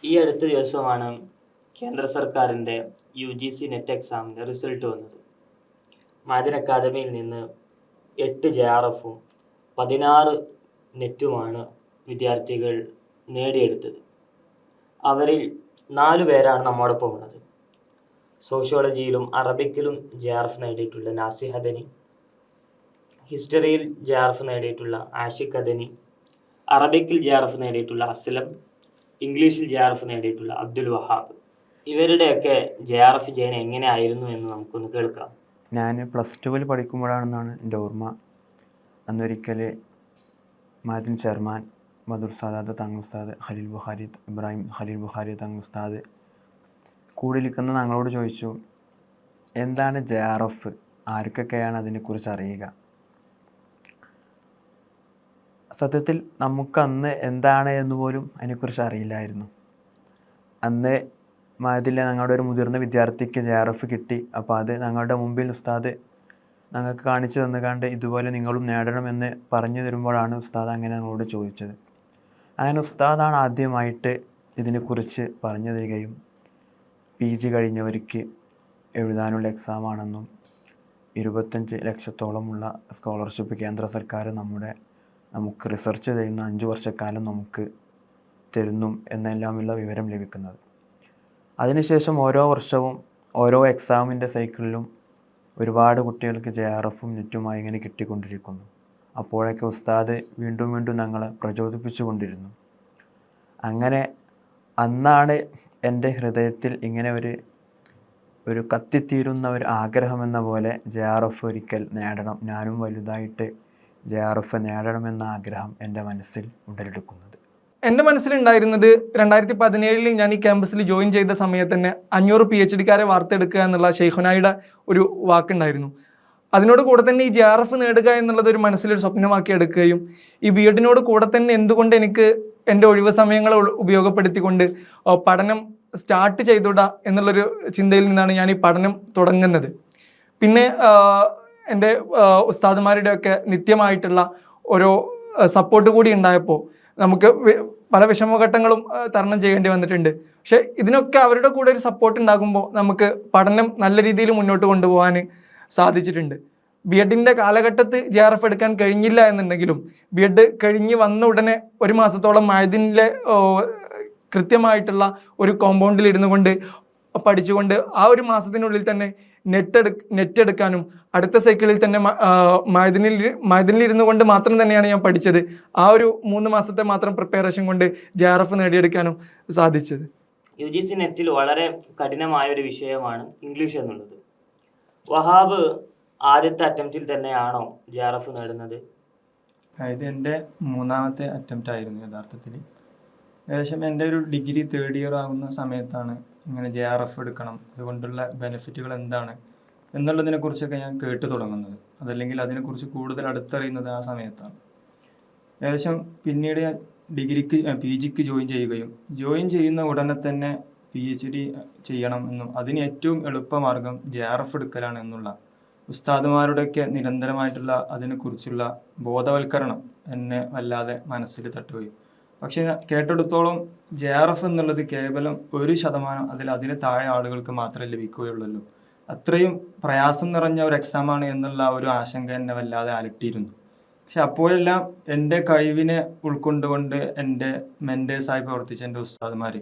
ഈ അടുത്ത ദിവസമാണ് കേന്ദ്ര സർക്കാരിൻ്റെ UGC നെറ്റ് എക്സാമിൻ്റെ റിസൾട്ട് വന്നത്. മഅദിൻ അക്കാദമിയിൽ നിന്ന് 8 JRFഉം 16 നെറ്റുമാണ് വിദ്യാർത്ഥികൾ നേടിയെടുത്തത്. അവരിൽ 4 പേരാണ് നമ്മോടൊപ്പം ഉള്ളത്. സോഷ്യോളജിയിലും അറബിക്കിലും JRF നേടിയിട്ടുള്ള നാസിഹ് അദനി, ഹിസ്റ്ററിയിൽ JRF നേടിയിട്ടുള്ള ആഷിഖ് അദനി, അറബിക്കിൽ JRF നേടിയിട്ടുള്ള അസ്ലം, ഇംഗ്ലീഷിൽ JRF നേടിയിട്ടുള്ള അബ്ദുൽ വഹാബ്. ഇവരുടെയൊക്കെ JRF ജേണി എങ്ങനെയായിരുന്നു എന്ന് നമുക്കൊന്ന് കേൾക്കാം. ഞാൻ +2 പഠിക്കുമ്പോഴാണെന്നാണ് എൻ്റെ ഓർമ്മ. അന്നൊരിക്കൽ മഅദിൻ ചെയർമാൻ മധുർ സാദാത്ത് തങ്ങൾ ഉസ്താദ്, ഇബ്രാഹിം ഖലീൽ ബുഖാരി തങ്ങൾ ഉസ്താദ് കൂടിയിരിക്കുന്ന ഞങ്ങളോട് ചോദിച്ചു, എന്താണ് JRF, ആർക്കൊക്കെയാണ് അതിനെക്കുറിച്ച് അറിയുക? സത്യത്തിൽ നമുക്കന്ന് എന്താണ് എന്ന് പോലും അതിനെക്കുറിച്ച് അറിയില്ലായിരുന്നു. അന്ന് മഅദിലെ ഞങ്ങളുടെ ഒരു മുതിർന്ന വിദ്യാർത്ഥിക്ക് JRF കിട്ടി. അപ്പോൾ അത് ഞങ്ങളുടെ മുമ്പിൽ ഉസ്താദ് ഞങ്ങൾക്ക് കാണിച്ചു തന്നുകൊണ്ട് ഇതുപോലെ നിങ്ങളും നേടണമെന്ന് പറഞ്ഞു തരുമ്പോഴാണ് ഉസ്താദ് അങ്ങനെ ഞങ്ങളോട് ചോദിച്ചത്. അങ്ങനെ ഉസ്താദാണ് ആദ്യമായിട്ട് ഇതിനെക്കുറിച്ച് പറഞ്ഞു തരികയും PG കഴിഞ്ഞവർക്ക് എഴുതാനുള്ള എക്സാമാണെന്നും 25 ലക്ഷത്തോളമുള്ള സ്കോളർഷിപ്പ് കേന്ദ്ര സർക്കാർ നമുക്ക് റിസർച്ച് ചെയ്യുന്ന 5 വർഷക്കാലം നമുക്ക് തരുന്നു എന്നെല്ലാമുള്ള വിവരം ലഭിക്കുന്നത്. അതിനുശേഷം ഓരോ വർഷവും ഓരോ എക്സാമിൻ്റെ സൈക്കിളിലും ഒരുപാട് കുട്ടികൾക്ക് JRFഉം നെറ്റുമായി ഇങ്ങനെ കിട്ടിക്കൊണ്ടിരിക്കുന്നു. അപ്പോഴൊക്കെ ഉസ്താദ് വീണ്ടും വീണ്ടും ഞങ്ങളെ പ്രചോദിപ്പിച്ചുകൊണ്ടിരുന്നു. അങ്ങനെ അന്നാണ് എൻ്റെ ഹൃദയത്തിൽ ഇങ്ങനെ ഒരു കത്തിത്തീരുന്ന ഒരു ആഗ്രഹമെന്ന പോലെ JRF ഒരിക്കൽ നേടണം, ഞാനും വലുതായിട്ട് JRF നേടണമെന്ന ആഗ്രഹം എൻ്റെ മനസ്സിൽ ഉടലെടുക്കുന്നത്. എൻ്റെ മനസ്സിലുണ്ടായിരുന്നത് 2017 ഞാൻ ഈ ക്യാമ്പസിൽ ജോയിൻ ചെയ്ത സമയത്ത് തന്നെ 500 PhD-കാരെ വാർത്തെടുക്കുക എന്നുള്ള ഷെയ്ഖുനായുടെ ഒരു വാക്കുണ്ടായിരുന്നു. അതിനോട് കൂടെ തന്നെ ഈ JRF നേടുക എന്നുള്ളത് ഒരു മനസ്സിലൊരു സ്വപ്നമാക്കി എടുക്കുകയും ഈ B.Edനോട് കൂടെ തന്നെ എന്തുകൊണ്ട് എനിക്ക് എൻ്റെ ഒഴിവ് സമയങ്ങൾ ഉപയോഗപ്പെടുത്തിക്കൊണ്ട് പഠനം സ്റ്റാർട്ട് ചെയ്തുകൂടാ എന്നുള്ളൊരു ചിന്തയിൽ നിന്നാണ് ഞാൻ ഈ പഠനം തുടങ്ങുന്നത്. പിന്നെ എൻ്റെ ഉസ്താദുമാരുടെയൊക്കെ നിത്യമായിട്ടുള്ള ഓരോ സപ്പോർട്ട് കൂടി ഉണ്ടായപ്പോൾ നമുക്ക് പല വിഷമഘട്ടങ്ങളും തരണം ചെയ്യേണ്ടി വന്നിട്ടുണ്ട്. പക്ഷേ ഇതിനൊക്കെ അവരുടെ കൂടെ ഒരു സപ്പോർട്ട് ഉണ്ടാകുമ്പോൾ നമുക്ക് പഠനം നല്ല രീതിയിൽ മുന്നോട്ട് കൊണ്ടുപോകാൻ സാധിച്ചിട്ടുണ്ട്. B.Edൻ്റെ കാലഘട്ടത്തിൽ JRF എടുക്കാൻ കഴിഞ്ഞില്ല എന്നുണ്ടെങ്കിലും B.Ed കഴിഞ്ഞ് വന്ന ഉടനെ 1 മാസത്തോളം മഅദിനിലെ കൃത്യമായിട്ടുള്ള ഒരു കോമ്പൗണ്ടിൽ ഇരുന്നു കൊണ്ട് പഠിച്ചുകൊണ്ട് ആ 1 മാസത്തിനുള്ളിൽ തന്നെ നെറ്റ് എടുക്കാനും അടുത്ത സൈക്കിളിൽ തന്നെ മഅദിനിൽ ഇരുന്നു കൊണ്ട് മാത്രം തന്നെയാണ് ഞാൻ പഠിച്ചത്. ആ ഒരു 3 മാസത്തെ മാത്രം പ്രിപ്പറേഷൻ കൊണ്ട് JRF നേടിയെടുക്കാനും സാധിച്ചത്. UGC നെറ്റിൽ വളരെ കഠിനമായ ഒരു വിഷയമാണ് ഇംഗ്ലീഷ് എന്നുള്ളത്. വഹാബ് ആദ്യത്തെ അറ്റംപ്റ്റിൽ തന്നെയാണോ JRF നേടുന്നത്? ഇത് എൻ്റെ 3ാമത്തെ അറ്റംപ്റ്റ് ആയിരുന്നു യഥാർത്ഥത്തിൽ. ഏകദേശം എൻ്റെ ഒരു ഡിഗ്രി 3rd ഇയർ ആകുന്ന സമയത്താണ് ഇങ്ങനെ JRF എടുക്കണം, അതുകൊണ്ടുള്ള ബെനിഫിറ്റുകൾ എന്താണ് എന്നുള്ളതിനെക്കുറിച്ചൊക്കെ ഞാൻ കേട്ടു തുടങ്ങുന്നത്. അതല്ലെങ്കിൽ അതിനെക്കുറിച്ച് കൂടുതൽ അടുത്തറിയുന്നത് ആ സമയത്താണ്. ഏകദേശം പിന്നീട് ഞാൻ PGക്ക് ജോയിൻ ചെയ്യുന്ന ഉടനെ തന്നെ PhD ചെയ്യണം എന്നും അതിന് ഏറ്റവും എളുപ്പമാർഗം JRF എടുക്കലാണ് എന്നുള്ള ഉസ്താദുമാരുടെയൊക്കെ നിരന്തരമായിട്ടുള്ള അതിനെക്കുറിച്ചുള്ള ബോധവൽക്കരണം എന്നെ വല്ലാതെ മനസ്സിൽ തട്ടുകയും, പക്ഷേ കേട്ടെടുത്തോളം JRF എന്നുള്ളത് കേവലം 1% അതിന് താഴെ ആളുകൾക്ക് മാത്രമേ ലഭിക്കുകയുള്ളൂ. അത്രയും പ്രയാസം നിറഞ്ഞ ഒരു എക്സാമാണ് എന്നുള്ള ഒരു ആശങ്ക എന്നെ വല്ലാതെ അലട്ടിയിരുന്നു. പക്ഷെ അപ്പോഴെല്ലാം എൻ്റെ കഴിവിനെ ഉൾക്കൊണ്ടുകൊണ്ട് എൻ്റെ മെൻറ്റേഴ്സായി പ്രവർത്തിച്ച എൻ്റെ ഉസ്താദുമാർ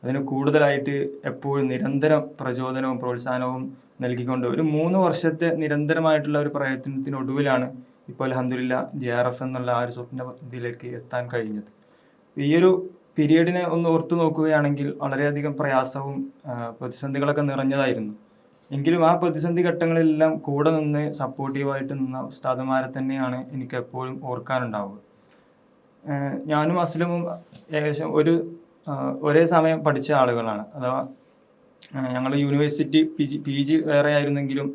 അതിന് കൂടുതലായിട്ട് എപ്പോഴും നിരന്തരം പ്രചോദനവും പ്രോത്സാഹനവും നൽകിക്കൊണ്ട് ഒരു 3 വർഷത്തെ നിരന്തരമായിട്ടുള്ള ഒരു പ്രയത്നത്തിനൊടുവിലാണ് ഇപ്പോൾ അൽഹംദുലില്ലാ JRF എന്നുള്ള ആ ഒരു സ്വപ്നത്തിലേക്ക് എത്താൻ കഴിഞ്ഞത്. ഈ ഒരു പീരീഡിനെ ഒന്ന് ഓർത്തു നോക്കുകയാണെങ്കിൽ വളരെയധികം പ്രയാസവും പ്രതിസന്ധികളൊക്കെ നിറഞ്ഞതായിരുന്നു. എങ്കിലും ആ പ്രതിസന്ധി ഘട്ടങ്ങളിലെല്ലാം കൂടെ നിന്ന് സപ്പോർട്ടീവായിട്ട് നിന്ന ഉസ്താദുമാരെ തന്നെയാണ് എനിക്ക് എപ്പോഴും ഓർക്കാനുണ്ടാവുക. ഞാനും അസ്ലമും ഏകദേശം ഒരേ സമയം പഠിച്ച ആളുകളാണ്. അഥവാ ഞങ്ങൾ യൂണിവേഴ്സിറ്റി PG വേറെ ആയിരുന്നെങ്കിലും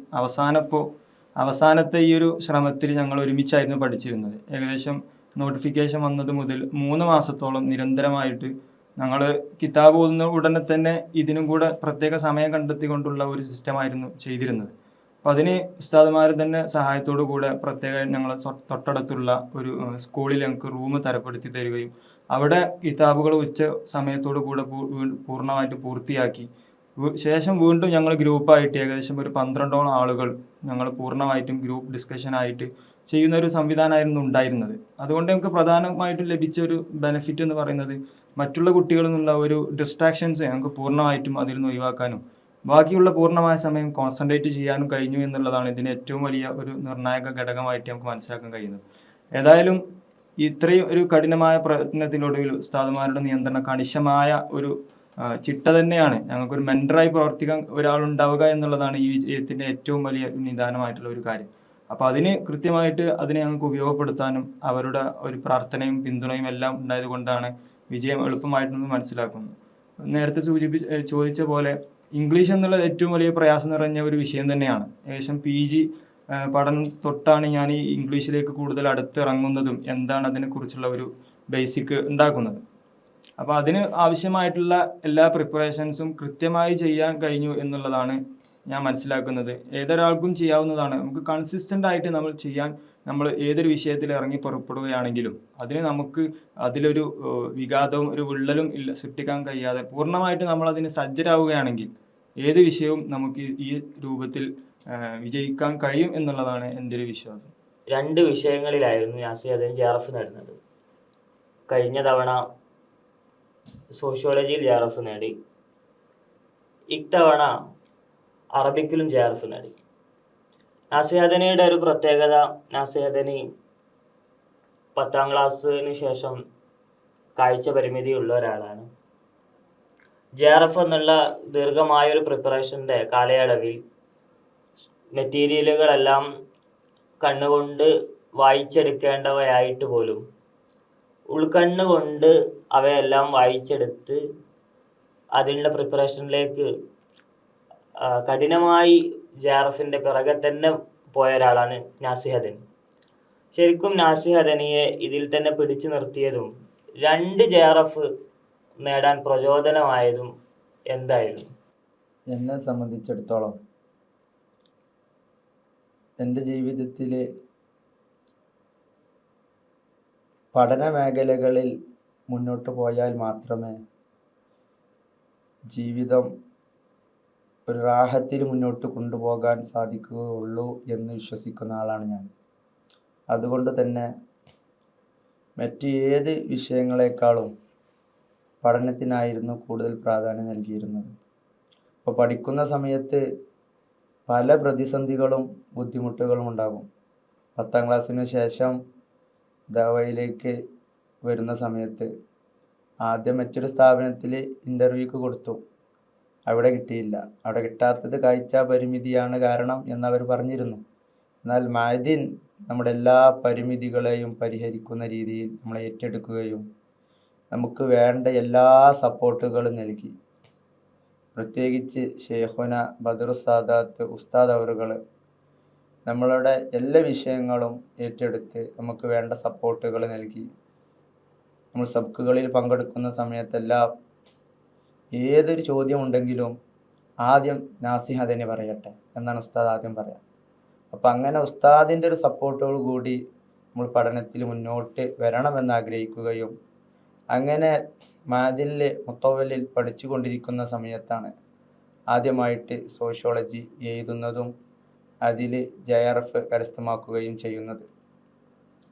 അവസാനത്തെ ഈ ഒരു ശ്രമത്തിൽ ഞങ്ങൾ ഒരുമിച്ചായിരുന്നു പഠിച്ചിരുന്നത്. ഏകദേശം നോട്ടിഫിക്കേഷൻ വന്നത് മുതൽ 3 മാസത്തോളം നിരന്തരമായിട്ട് ഞങ്ങൾ കിതാബ് ഓതുന്ന ഉടനെ തന്നെ ഇതിനും കൂടെ പ്രത്യേക സമയം കണ്ടെത്തിക്കൊണ്ടുള്ള ഒരു സിസ്റ്റമായിരുന്നു ചെയ്തിരുന്നത്. അപ്പോൾ അതിന് ഉസ്താദുമാർ തന്നെ സഹായത്തോടു കൂടെ പ്രത്യേകം ഞങ്ങൾ തൊട്ടടുത്തുള്ള ഒരു സ്കൂളിൽ ഞങ്ങൾക്ക് റൂം തരപ്പെടുത്തി തരികയും അവിടെ കിതാബുകൾ ഉച്ച സമയത്തോടു കൂടെ പൂർണ്ണമായിട്ട് പൂർത്തിയാക്കി. ശേഷം വീണ്ടും ഞങ്ങൾ ഗ്രൂപ്പായിട്ട് ഏകദേശം ഒരു 12ഓളം ആളുകൾ ഞങ്ങൾ പൂർണ്ണമായിട്ടും ഗ്രൂപ്പ് ഡിസ്കഷനായിട്ട് ചെയ്യുന്ന ഒരു സംവിധാനമായിരുന്നു ഉണ്ടായിരുന്നത്. അതുകൊണ്ട് നമുക്ക് പ്രധാനമായിട്ടും ലഭിച്ച ഒരു ബെനിഫിറ്റ് എന്ന് പറയുന്നത് മറ്റുള്ള കുട്ടികളിൽ നിന്നുള്ള ഒരു ഡിസ്ട്രാക്ഷൻസ് ഞങ്ങൾക്ക് പൂർണ്ണമായിട്ടും അതിൽ നിന്ന് ഒഴിവാക്കാനും ബാക്കിയുള്ള പൂർണ്ണമായ സമയം കോൺസെൻട്രേറ്റ് ചെയ്യാനും കഴിഞ്ഞു എന്നുള്ളതാണ് ഇതിന് ഏറ്റവും വലിയ ഒരു നിർണായക ഘടകമായിട്ട് നമുക്ക് മനസ്സിലാക്കാൻ കഴിയുന്നത്. ഏതായാലും ഇത്രയും ഒരു കഠിനമായ പ്രയത്നത്തിനൊടുവിൽ ഉസ്താദുമാരുടെ നിയന്ത്രണം കണിശമായ ഒരു ചിട്ട തന്നെയാണ്. ഞങ്ങൾക്കൊരു മെൻറ്ററായി പ്രവർത്തിക്കാൻ ഒരാളുണ്ടാവുക എന്നുള്ളതാണ് ഈ വിജയത്തിൻ്റെ ഏറ്റവും വലിയ നിദാനമായിട്ടുള്ള ഒരു കാര്യം. അപ്പോൾ അതിന് കൃത്യമായിട്ട് അതിനെ ഞങ്ങൾക്ക് ഉപയോഗപ്പെടുത്താനും അവരുടെ ഒരു പ്രാർത്ഥനയും പിന്തുണയും എല്ലാം ഉണ്ടായത് കൊണ്ടാണ് വിജയം എളുപ്പമായിട്ടെന്ന് മനസ്സിലാക്കുന്നത്. നേരത്തെ ചോദിച്ച പോലെ ഇംഗ്ലീഷ് എന്നുള്ളത് ഏറ്റവും വലിയ പ്രയാസം നിറഞ്ഞ ഒരു വിഷയം തന്നെയാണ്. ഏകദേശം PG പഠനം തൊട്ടാണ് ഞാൻ ഈ ഇംഗ്ലീഷിലേക്ക് കൂടുതൽ അടുത്തിറങ്ങുന്നതും എന്താണ് അതിനെക്കുറിച്ചുള്ള ഒരു ബേസിക് ഉണ്ടാക്കുന്നത്. അപ്പോൾ അതിന് ആവശ്യമായിട്ടുള്ള എല്ലാ പ്രിപ്പറേഷൻസും കൃത്യമായി ചെയ്യാൻ കഴിഞ്ഞു എന്നുള്ളതാണ് ഞാൻ മനസ്സിലാക്കുന്നത്. ഏതൊരാൾക്കും ചെയ്യാവുന്നതാണ്. നമുക്ക് കൺസിസ്റ്റൻ്റ് ആയിട്ട് നമ്മൾ ഏതൊരു വിഷയത്തിൽ ഇറങ്ങി പുറപ്പെടുകയാണെങ്കിലും അതിന് നമുക്ക് അതിലൊരു വിഘാതവും ഒരു വിള്ളലും സൃഷ്ടിക്കാൻ കഴിയാതെ പൂർണ്ണമായിട്ട് നമ്മൾ അതിന് സജ്ജരാവുകയാണെങ്കിൽ ഏത് വിഷയവും നമുക്ക് ഈ രൂപത്തിൽ വിജയിക്കാൻ കഴിയും എന്നുള്ളതാണ് എൻ്റെ ഒരു വിശ്വാസം. 2 വിഷയങ്ങളിലായിരുന്നു നാസിർ JRF നേടുന്നത്. കഴിഞ്ഞ തവണ സോഷ്യോളജിയിൽ JRF നേടി, ഇത്തവണ അറബിക്കിലും JRF നേടി. നാസിർ ഒരു പ്രത്യേകത, നാസിർ 10ാം ക്ലാസ്സിന് ശേഷം കാഴ്ച പരിമിതിയുള്ള ഒരാളാണ്. JRF എന്നുള്ള ദീർഘമായൊരു പ്രിപ്പറേഷൻ്റെ കാലയളവിൽ മെറ്റീരിയലുകളെല്ലാം കണ്ണുകൊണ്ട് വായിച്ചെടുക്കേണ്ടവയായിട്ട് പോലും ഉൾക്കണ്ണുകൊണ്ട് അവയെല്ലാം വായിച്ചെടുത്ത് അതിനുള്ള പ്രിപ്പറേഷനിലേക്ക് കഠിനമായി JRFൻ്റെ പിറകെ തന്നെ പോയ ഒരാളാണ് നാസിർ. ശരിക്കും നാസിർ ഇതിൽ തന്നെ പിടിച്ചു നിർത്തിയതും 2 JRF നേടാൻ പ്രചോദനമായതും എന്തായിരുന്നു? എന്നെ സംബന്ധിച്ചിടത്തോളം എൻ്റെ ജീവിതത്തിൽ പഠന മേഖലകളിൽ മുന്നോട്ട് പോയാൽ മാത്രമേ ജീവിതം ഒരു റാഹത്തിൽ മുന്നോട്ട് കൊണ്ടുപോകാൻ സാധിക്കുകയുള്ളൂ എന്ന് വിശ്വസിക്കുന്ന ആളാണ് ഞാൻ. അതുകൊണ്ട് തന്നെ മറ്റ് ഏത് വിഷയങ്ങളെക്കാളും പഠനത്തിനായിരുന്നു കൂടുതൽ പ്രാധാന്യം നൽകിയിരുന്നത്. അപ്പോൾ പഠിക്കുന്ന സമയത്ത് പല പ്രതിസന്ധികളും ബുദ്ധിമുട്ടുകളും ഉണ്ടാകും. 10ാം ക്ലാസ്സിന് ശേഷം ദാവയിലേക്ക് വരുന്ന സമയത്ത് ആദ്യം മറ്റൊരു സ്ഥാപനത്തിൽ ഇൻ്റർവ്യൂക്ക് കൊടുത്തു. അവിടെ കിട്ടിയില്ല. അവിടെ കിട്ടാത്തത് കാഴ്ച പരിമിതിയാണ് കാരണം എന്നവർ പറഞ്ഞിരുന്നു. എന്നാൽ മഅദിൻ നമ്മുടെ എല്ലാ പരിമിതികളെയും പരിഹരിക്കുന്ന രീതിയിൽ നമ്മളെ ഏറ്റെടുക്കുകയും നമുക്ക് വേണ്ട എല്ലാ സപ്പോർട്ടുകളും നൽകി. പ്രത്യേകിച്ച് ഷെയ്ഖുന ബദറു സാദാത്ത് ഉസ്താദ് അവറുകൾ നമ്മളുടെ എല്ലാ വിഷയങ്ങളും ഏറ്റെടുത്ത് നമുക്ക് വേണ്ട സപ്പോർട്ടുകൾ നൽകി. നമ്മൾ സബ്ക്കുകളിൽ പങ്കെടുക്കുന്ന സമയത്തെല്ലാം ഏതൊരു ചോദ്യമുണ്ടെങ്കിലും ആദ്യം നാസിഹ തന്നെ പറയട്ടെ എന്നാണ് ഉസ്താദ് ആദ്യം പറയാം. അപ്പം അങ്ങനെ ഉസ്താദിൻ്റെ ഒരു സപ്പോർട്ടോടു കൂടി നമ്മൾ പഠനത്തിൽ മുന്നോട്ട് വരണമെന്ന് ആഗ്രഹിക്കുകയും അങ്ങനെ മഅദിനിൽ മുത്തവല്ലിൽ പഠിച്ചു കൊണ്ടിരിക്കുന്ന സമയത്താണ് ആദ്യമായിട്ട് സോഷ്യോളജി എഴുതുന്നതും അതിൽ JRF കരസ്ഥമാക്കുകയും ചെയ്യുന്നത്.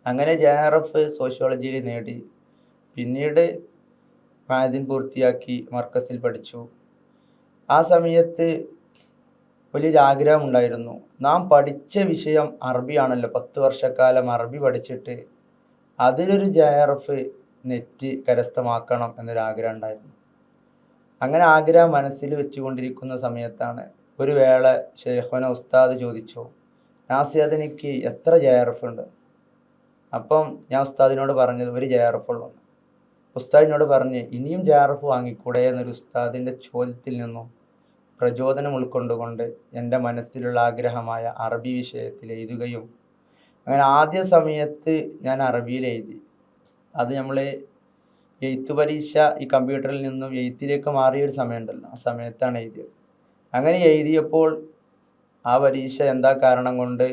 അങ്ങനെ JRF സോഷ്യോളജിയിൽ നേടി. പിന്നീട് മഅദിൻ പൂർത്തിയാക്കി മർക്കസിൽ പഠിച്ചു. ആ സമയത്ത് വലിയൊരു ആഗ്രഹമുണ്ടായിരുന്നു. നാം പഠിച്ച വിഷയം അറബിയാണല്ലോ, 10 വർഷക്കാലം അറബി പഠിച്ചിട്ട് അതിലൊരു JRF നെറ്റ് കരസ്ഥമാക്കണം എന്നൊരാഗ്രഹം ഉണ്ടായിരുന്നു. അങ്ങനെ ആഗ്രഹം മനസ്സിൽ വെച്ചുകൊണ്ടിരിക്കുന്ന സമയത്താണ് ഒരു വേള ഷെയ്ഖുന ഉസ്താദ് ചോദിച്ചു, നാസിർ എനിക്ക് എത്ര JRF ഉണ്ട്? അപ്പം ഞാൻ ഉസ്താദിനോട് പറഞ്ഞത് ഒരു JRF ഉള്ളൂ. ഉസ്താദിനോട് പറഞ്ഞ് ഇനിയും JRF വാങ്ങിക്കൂടെ എന്നൊരു ഉസ്താദിൻ്റെ ചോദ്യത്തിൽ നിന്നും പ്രചോദനം ഉൾക്കൊണ്ടുകൊണ്ട് എൻ്റെ മനസ്സിലുള്ള ആഗ്രഹമായ അറബി വിഷയത്തിൽ എഴുതുകയും അങ്ങനെ ആദ്യ സമയത്ത് ഞാൻ അറബിയിൽ എഴുതി. അത് നമ്മൾ എഴുത്ത് പരീക്ഷ ഈ കമ്പ്യൂട്ടറിൽ നിന്നും എഴുത്തിലേക്ക് മാറിയൊരു സമയമുണ്ടല്ലോ, ആ സമയത്താണ് എഴുതിയത്. അങ്ങനെ എഴുതിയപ്പോൾ ആ പരീക്ഷ എന്താ കാരണം കൊണ്ട്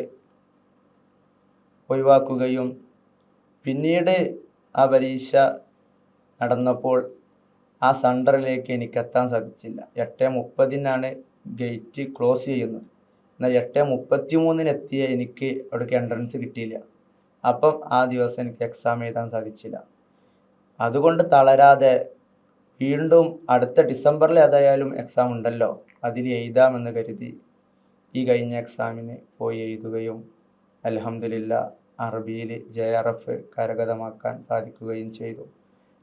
ഒഴിവാക്കുകയും പിന്നീട് ആ പരീക്ഷ നടന്നപ്പോൾ ആ സെൻറ്ററിലേക്ക് എനിക്ക് എത്താൻ സാധിച്ചില്ല. 8:30 ഗേറ്റ് ക്ലോസ് ചെയ്യുന്നത്. എന്നാൽ 8:33 എത്തിയ എനിക്ക് അവിടേക്ക് എൻട്രൻസ് കിട്ടിയില്ല. അപ്പം ആ ദിവസം എനിക്ക് എക്സാം എഴുതാൻ സാധിച്ചില്ല. അതുകൊണ്ട് തളരാതെ വീണ്ടും അടുത്ത ഡിസംബറിൽ ഏതായാലും എക്സാം ഉണ്ടല്ലോ, അതിൽ എഴുതാമെന്ന് കരുതി ഈ കഴിഞ്ഞ എക്സാമിന് പോയി എഴുതുകയും അൽഹംദുലില്ലാ അറബിയിൽ JRF കരഗതമാക്കാൻ സാധിക്കുകയും ചെയ്തു.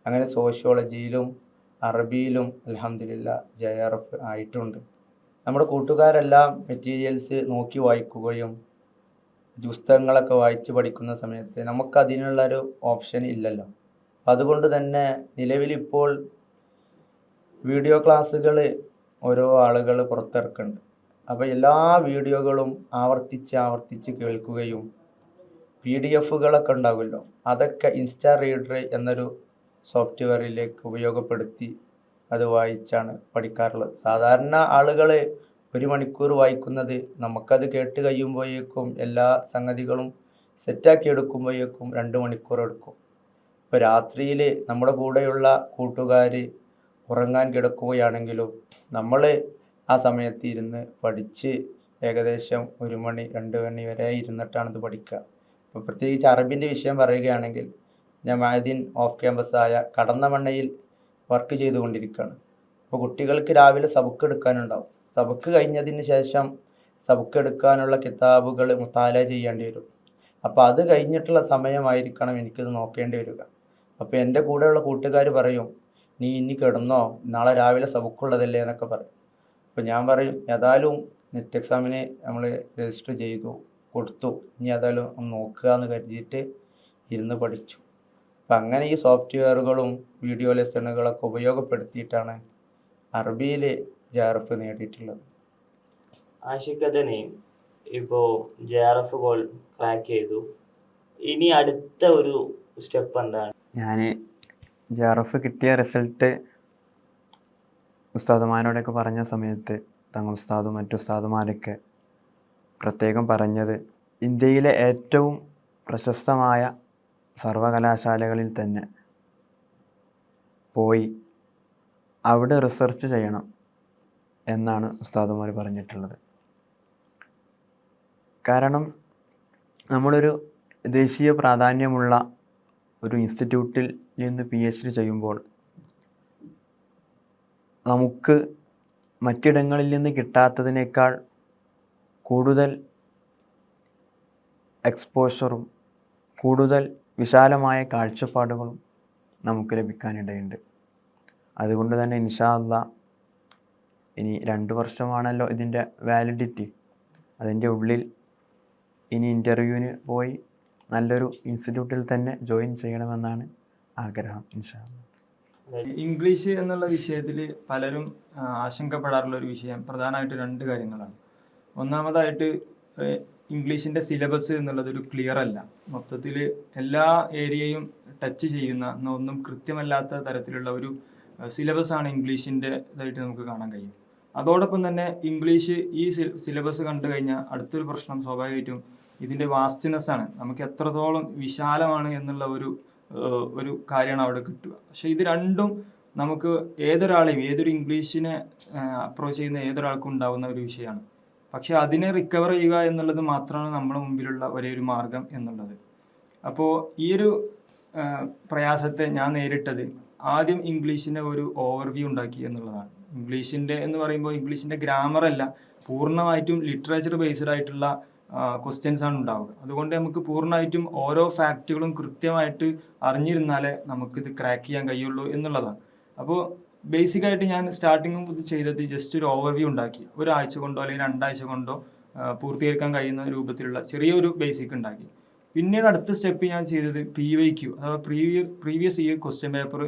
അങ്ങനെ സോഷ്യോളജിയിലും അറബിയിലും അൽഹംദുലില്ലാ JRF ആയിട്ടുണ്ട്. നമ്മുടെ കൂട്ടുകാരെല്ലാം മെറ്റീരിയൽസ് നോക്കി വായിക്കുകയും പുസ്തകങ്ങളൊക്കെ വായിച്ച് പഠിക്കുന്ന സമയത്ത് നമുക്കതിനുള്ളൊരു ഓപ്ഷൻ ഇല്ലല്ലോ. അതുകൊണ്ട് തന്നെ നിലവിലിപ്പോൾ വീഡിയോ ക്ലാസ്സുകൾ ഓരോ ആളുകൾ പുറത്തിറക്കുന്നുണ്ട്. അപ്പോൾ എല്ലാ വീഡിയോകളും ആവർത്തിച്ച് കേൾക്കുകയും PDF ഉണ്ടാകുമല്ലോ, അതൊക്കെ ഇൻസ്റ്റാ റീഡർ എന്നൊരു സോഫ്റ്റ്വെയറിലേക്ക് ഉപയോഗപ്പെടുത്തി അത് വായിച്ചാണ് പഠിക്കാറുള്ളത്. സാധാരണ ആളുകൾ 1 മണിക്കൂർ വായിക്കുന്നത് നമുക്കത് കേട്ട് കഴിയുമ്പോഴേക്കും എല്ലാ സംഗതികളും സെറ്റാക്കി എടുക്കുമ്പോഴേക്കും 2 മണിക്കൂർ എടുക്കും. ഇപ്പോൾ രാത്രിയിൽ നമ്മുടെ കൂടെയുള്ള കൂട്ടുകാർ ഉറങ്ങാൻ കിടക്കുകയാണെങ്കിലും നമ്മൾ ആ സമയത്ത് ഇരുന്ന് പഠിച്ച് ഏകദേശം 1 മണി 2 മണി വരെ ഇരുന്നിട്ടാണിത് പഠിക്കുക. ഇപ്പോൾ പ്രത്യേകിച്ച് അറബിൻ്റെ വിഷയം പറയുകയാണെങ്കിൽ ഞാൻ മഅദിൻ ഓഫ് ക്യാമ്പസായ കടന്നമണ്ണയിൽ വർക്ക് ചെയ്തുകൊണ്ടിരിക്കുകയാണ്. അപ്പോൾ കുട്ടികൾക്ക് രാവിലെ സബക്ക് എടുക്കാനുണ്ടാവും. സബക്ക് കഴിഞ്ഞതിന് ശേഷം സബക്ക് എടുക്കാനുള്ള കിതാബുകൾ മുത്താല ചെയ്യേണ്ടി വരും. അപ്പോൾ അത് കഴിഞ്ഞിട്ടുള്ള സമയമായിരിക്കണം എനിക്കിത് നോക്കേണ്ടി വരിക. അപ്പോൾ എൻ്റെ കൂടെയുള്ള കൂട്ടുകാർ പറയും, നീ ഇനി കിടന്നോ, നാളെ രാവിലെ സബക്കുള്ളതല്ലേ എന്നൊക്കെ പറയും. അപ്പോൾ ഞാൻ പറയും, ഏതായാലും നെറ്റ് എക്സാമിന് നമ്മൾ രജിസ്റ്റർ ചെയ്തു കൊടുത്തു, ഇനി ഏതായാലും ഒന്ന് നോക്കുക എന്ന് കരുതിയിട്ട് ഇരുന്ന് പഠിച്ചു. അപ്പം അങ്ങനെ ഈ സോഫ്റ്റ്വെയറുകളും വീഡിയോ ലെസണുകളൊക്കെ ഉപയോഗപ്പെടുത്തിയിട്ടാണ് അറബിയിൽ JRF നേടിയിട്ടുള്ളത്. ആഷിഖ് ഇപ്പോൾ JRF ക്രാക്ക് ചെയ്തു, ഇനി അടുത്ത ഒരു സ്റ്റെപ്പ് എന്താണ്? ഞാൻ JRF കിട്ടിയ റിസൾട്ട് ഉസ്താദുമാരോടൊക്കെ പറഞ്ഞ സമയത്ത് തങ്ങൾ ഉസ്താദും മറ്റു ഉസ്താദുമാരൊക്കെ പ്രത്യേകം പറഞ്ഞത്, ഇന്ത്യയിലെ ഏറ്റവും പ്രശസ്തമായ സർവകലാശാലകളിൽ തന്നെ പോയി അവിടെ റിസർച്ച് ചെയ്യണം എന്നാണ് ഉസ്താദുമാർ പറഞ്ഞിട്ടുള്ളത്. കാരണം നമ്മളൊരു ദേശീയ പ്രാധാന്യമുള്ള ഒരു ഇൻസ്റ്റിറ്റ്യൂട്ടിൽ നിന്ന് PhD ചെയ്യുമ്പോൾ നമുക്ക് മറ്റിടങ്ങളിൽ നിന്ന് കിട്ടാത്തതിനേക്കാൾ കൂടുതൽ എക്സ്പോഷറും കൂടുതൽ വിശാലമായ കാഴ്ചപ്പാടുകളും നമുക്ക് ലഭിക്കാനിടയുണ്ട്. അതുകൊണ്ട് തന്നെ ഇൻഷാ അല്ലാഹ് ഇനി 2 വർഷമാണല്ലോ ഇതിൻ്റെ വാലിഡിറ്റി, അതിൻ്റെ ഉള്ളിൽ ഇനി ഇൻ്റർവ്യൂവിന് പോയി നല്ലൊരു ഇൻസ്റ്റിറ്റ്യൂട്ടിൽ തന്നെ ജോയിൻ ചെയ്യണമെന്നാണ് ആഗ്രഹം ഇൻഷാ അല്ലാഹ്. ഇംഗ്ലീഷ് എന്നുള്ള വിഷയത്തിൽ പലരും ആശങ്കപ്പെടാറുള്ള ഒരു വിഷയം പ്രധാനമായിട്ട് 2 കാര്യങ്ങളാണ്. ഒന്നാമതായിട്ട് ഇംഗ്ലീഷിൻ്റെ സിലബസ് എന്നുള്ളത് ഒരു ക്ലിയർ അല്ല. മൊത്തത്തിൽ എല്ലാ ഏരിയയും ടച്ച് ചെയ്യുന്ന ഒന്നും കൃത്യമല്ലാത്ത തരത്തിലുള്ള ഒരു സിലബസാണ് ഇംഗ്ലീഷിൻ്റെ ഇതായിട്ട് നമുക്ക് കാണാൻ കഴിയും. അതോടൊപ്പം തന്നെ ഇംഗ്ലീഷ് ഈ സിലബസ് കണ്ടു കഴിഞ്ഞാൽ അടുത്തൊരു പ്രശ്നം സ്വാഭാവികമായിട്ടും ഇതിൻ്റെ വാസ്റ്റ്നെസ് ആണ്. നമുക്ക് എത്രത്തോളം വിശാലമാണ് എന്നുള്ള ഒരു കാര്യമാണ് അവിടെ കിട്ടുക. പക്ഷെ ഇത് രണ്ടും നമുക്ക് ഏതൊരു ഇംഗ്ലീഷിനെ അപ്രോച്ച് ചെയ്യുന്ന ഏതൊരാൾക്കും ഉണ്ടാകുന്ന ഒരു വിഷയമാണ്. പക്ഷെ അതിനെ റിക്കവർ ചെയ്യുക എന്നുള്ളത് മാത്രമാണ് നമ്മുടെ മുമ്പിലുള്ള ഒരേ ഒരു മാർഗം എന്നുള്ളത്. അപ്പോൾ ഈ ഒരു പ്രയാസത്തെ ഞാൻ നേരിട്ടത് ആദ്യം ഇംഗ്ലീഷിൻ്റെ ഒരു ഓവർവ്യൂ ഉണ്ടാക്കി എന്നുള്ളതാണ്. ഇംഗ്ലീഷിൻ്റെ എന്ന് പറയുമ്പോൾ ഇംഗ്ലീഷിൻ്റെ ഗ്രാമർ അല്ല, പൂർണ്ണമായിട്ടും ലിറ്ററേച്ചർ ബേസ്ഡ് ആയിട്ടുള്ള ക്വസ്റ്റ്യൻസ് ആണ് ഉണ്ടാവുക. അതുകൊണ്ട് നമുക്ക് പൂർണ്ണമായിട്ടും ഓരോ ഫാക്റ്റുകളും കൃത്യമായിട്ട് അറിഞ്ഞിരുന്നാലേ നമുക്കിത് ക്രാക്ക് ചെയ്യാൻ കഴിയുള്ളൂ എന്നുള്ളതാണ്. അപ്പോൾ ബേസിക്കായിട്ട് ഞാൻ സ്റ്റാർട്ടിങ്ങും ചെയ്തത് ജസ്റ്റ് ഒരു ഓവർവ്യൂ ഉണ്ടാക്കി, 1 ആഴ്ച കൊണ്ടോ അല്ലെങ്കിൽ 2 ആഴ്ച കൊണ്ടോ പൂർത്തീകരിക്കാൻ കഴിയുന്ന രൂപത്തിലുള്ള ചെറിയൊരു ബേസിക് ഉണ്ടാക്കി. പിന്നീട് അടുത്ത സ്റ്റെപ്പ് ഞാൻ ചെയ്തത് PYQ അഥവാ previous year question paper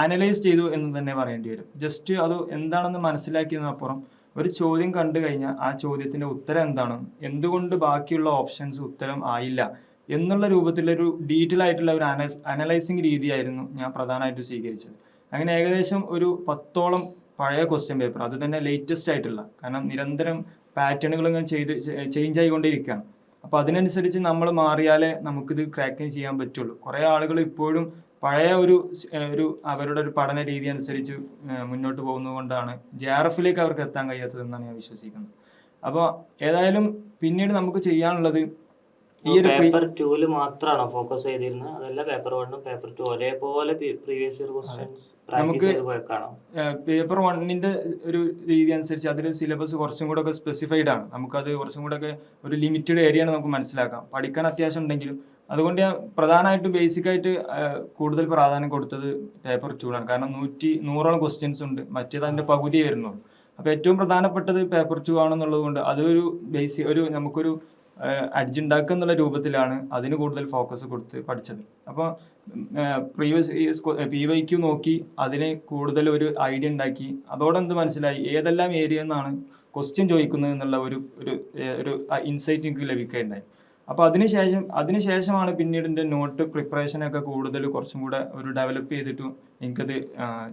analyse ചെയ്തു എന്ന് തന്നെ പറയേണ്ടി വരും. ജസ്റ്റ് അത് എന്താണെന്ന് മനസ്സിലാക്കിയതിനപ്പുറം ഒരു ചോദ്യം കണ്ടു കഴിഞ്ഞാൽ ആ ചോദ്യത്തിൻ്റെ ഉത്തരം എന്താണ്, എന്തുകൊണ്ട് ബാക്കിയുള്ള ഓപ്ഷൻസ് ഉത്തരം ആയില്ല എന്നുള്ള രൂപത്തിലൊരു ഡീറ്റെയിൽ ആയിട്ടുള്ള ഒരു അനലൈസിങ് രീതിയായിരുന്നു ഞാൻ പ്രധാനമായിട്ട് സ്വീകരിച്ചത്. അങ്ങനെ ഏകദേശം ഒരു 10ഓളം പഴയ ക്വസ്റ്റ്യൻ പേപ്പർ, അത് തന്നെ ലേറ്റസ്റ്റ് ആയിട്ടുള്ള, കാരണം നിരന്തരം പാറ്റേണുകൾ ഇങ്ങനെ ചേഞ്ച് ആയിക്കൊണ്ടിരിക്കുകയാണ്. അപ്പോൾ അതിനനുസരിച്ച് നമ്മൾ മാറിയാലേ നമുക്കിത് ക്രാക്ക് ചെയ്യാൻ പറ്റുള്ളൂ. കുറേ ആളുകൾ ഇപ്പോഴും പഴയ ഒരു അവരുടെ ഒരു പഠന രീതി അനുസരിച്ച് മുന്നോട്ട് പോകുന്നത് കൊണ്ടാണ് JRF അവർക്ക് എത്താൻ കഴിയാത്തതെന്നാണ് ഞാൻ വിശ്വസിക്കുന്നത്. അപ്പോൾ ഏതായാലും പിന്നീട് നമുക്ക് ചെയ്യാനുള്ളത് ഈ ഒരു പേപ്പർ 2 മാത്രമാണോ ഫോക്കസ് ചെയ്തിരുന്നത്, അതല്ല പേപ്പർ 1 പേപ്പർ 2 ഒരേപോലെ പ്രീവിയസ് ഇയർ ക്വസ്റ്റ്യൻസ് പ്രാക്ടീസ് ചെയ്ത് പോയേക്കാണോ? പേപ്പർ 1 ഒരു രീതി അനുസരിച്ച് അതിൽ സിലബസ് കുറച്ചും കൂടെ ഒക്കെ സ്പെസിഫൈഡ് ആണ്. നമുക്കത് കുറച്ചും കൂടെ ഒക്കെ ഒരു ലിമിറ്റഡ് ഏരിയ ആണ് നമുക്ക് മനസ്സിലാക്കാം. പഠിക്കാൻ അത്യാവശ്യം ഉണ്ടെങ്കിലും അതുകൊണ്ട് ഞാൻ പ്രധാനമായിട്ടും ബേസിക്കായിട്ട് കൂടുതൽ പ്രാധാന്യം കൊടുത്തത് പേപ്പർ 2 ആണ്. കാരണം 100ഓളം ക്വസ്റ്റ്യൻസ് ഉണ്ട്, മറ്റേത് അതിൻ്റെ പകുതി വരുന്നുള്ളൂ. അപ്പോൾ ഏറ്റവും പ്രധാനപ്പെട്ടത് പേപ്പർ 2 ആണെന്നുള്ളത് കൊണ്ട് അതൊരു നമുക്കൊരു അടിച്ചുണ്ടാക്കുക എന്നുള്ള രൂപത്തിലാണ് അതിന് കൂടുതൽ ഫോക്കസ് കൊടുത്ത് പഠിച്ചത്. അപ്പോൾ പ്രീവിയസ് PYQ നോക്കി അതിന് കൂടുതൽ ഒരു ഐഡിയ ഉണ്ടാക്കി അതോടെ എന്ത് മനസ്സിലായി, ഏതെല്ലാം ഏരിയ എന്നാണ് ക്വസ്റ്റ്യൻ ചോദിക്കുന്നത് എന്നുള്ള ഒരു ഇൻസൈറ്റ് എനിക്ക് ലഭിക്കുകയുണ്ടായി. അപ്പോൾ അതിനുശേഷമാണ് പിന്നീട് എൻ്റെ നോട്ട് പ്രിപ്പറേഷനൊക്കെ കൂടുതൽ കുറച്ചും കൂടെ ഒരു ഡെവലപ്പ് ചെയ്തിട്ട് എനിക്കത്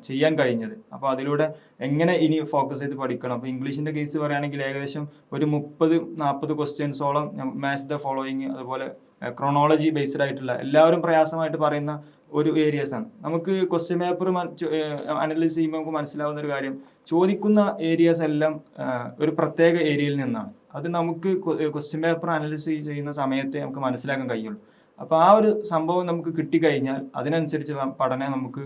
ചെയ്യാൻ കഴിഞ്ഞത്. അപ്പോൾ അതിലൂടെ എങ്ങനെ ഇനി ഫോക്കസ് ചെയ്ത് പഠിക്കണം. അപ്പോൾ ഇംഗ്ലീഷിൻ്റെ കേസ് പറയുകയാണെങ്കിൽ ഏകദേശം ഒരു 30-40 ക്വസ്റ്റ്യൻസോളം മാച്ച് ദ ഫോളോയിങ്, അതുപോലെ ക്രോണോളജി ബേസ്ഡ് ആയിട്ടുള്ള എല്ലാവരും പ്രയാസമായിട്ട് പറയുന്ന ഒരു ഏരിയാസാണ്. നമുക്ക് ക്വസ്റ്റ്യൻ പേപ്പർ അനലൈസ് ചെയ്യുമ്പോൾ നമുക്ക് മനസ്സിലാവുന്ന ഒരു കാര്യം, ചോദിക്കുന്ന ഏരിയാസ് എല്ലാം ഒരു പ്രത്യേക ഏരിയയിൽ നിന്നാണ്. അത് നമുക്ക് ക്വസ്റ്റ്യൻ പേപ്പർ അനലൈസ് ചെയ്യുന്ന സമയത്തെ നമുക്ക് മനസ്സിലാക്കാൻ കഴിയുള്ളൂ. അപ്പോൾ ആ ഒരു സംഭവം നമുക്ക് കിട്ടിക്കഴിഞ്ഞാൽ അതിനനുസരിച്ച് പഠനം നമുക്ക്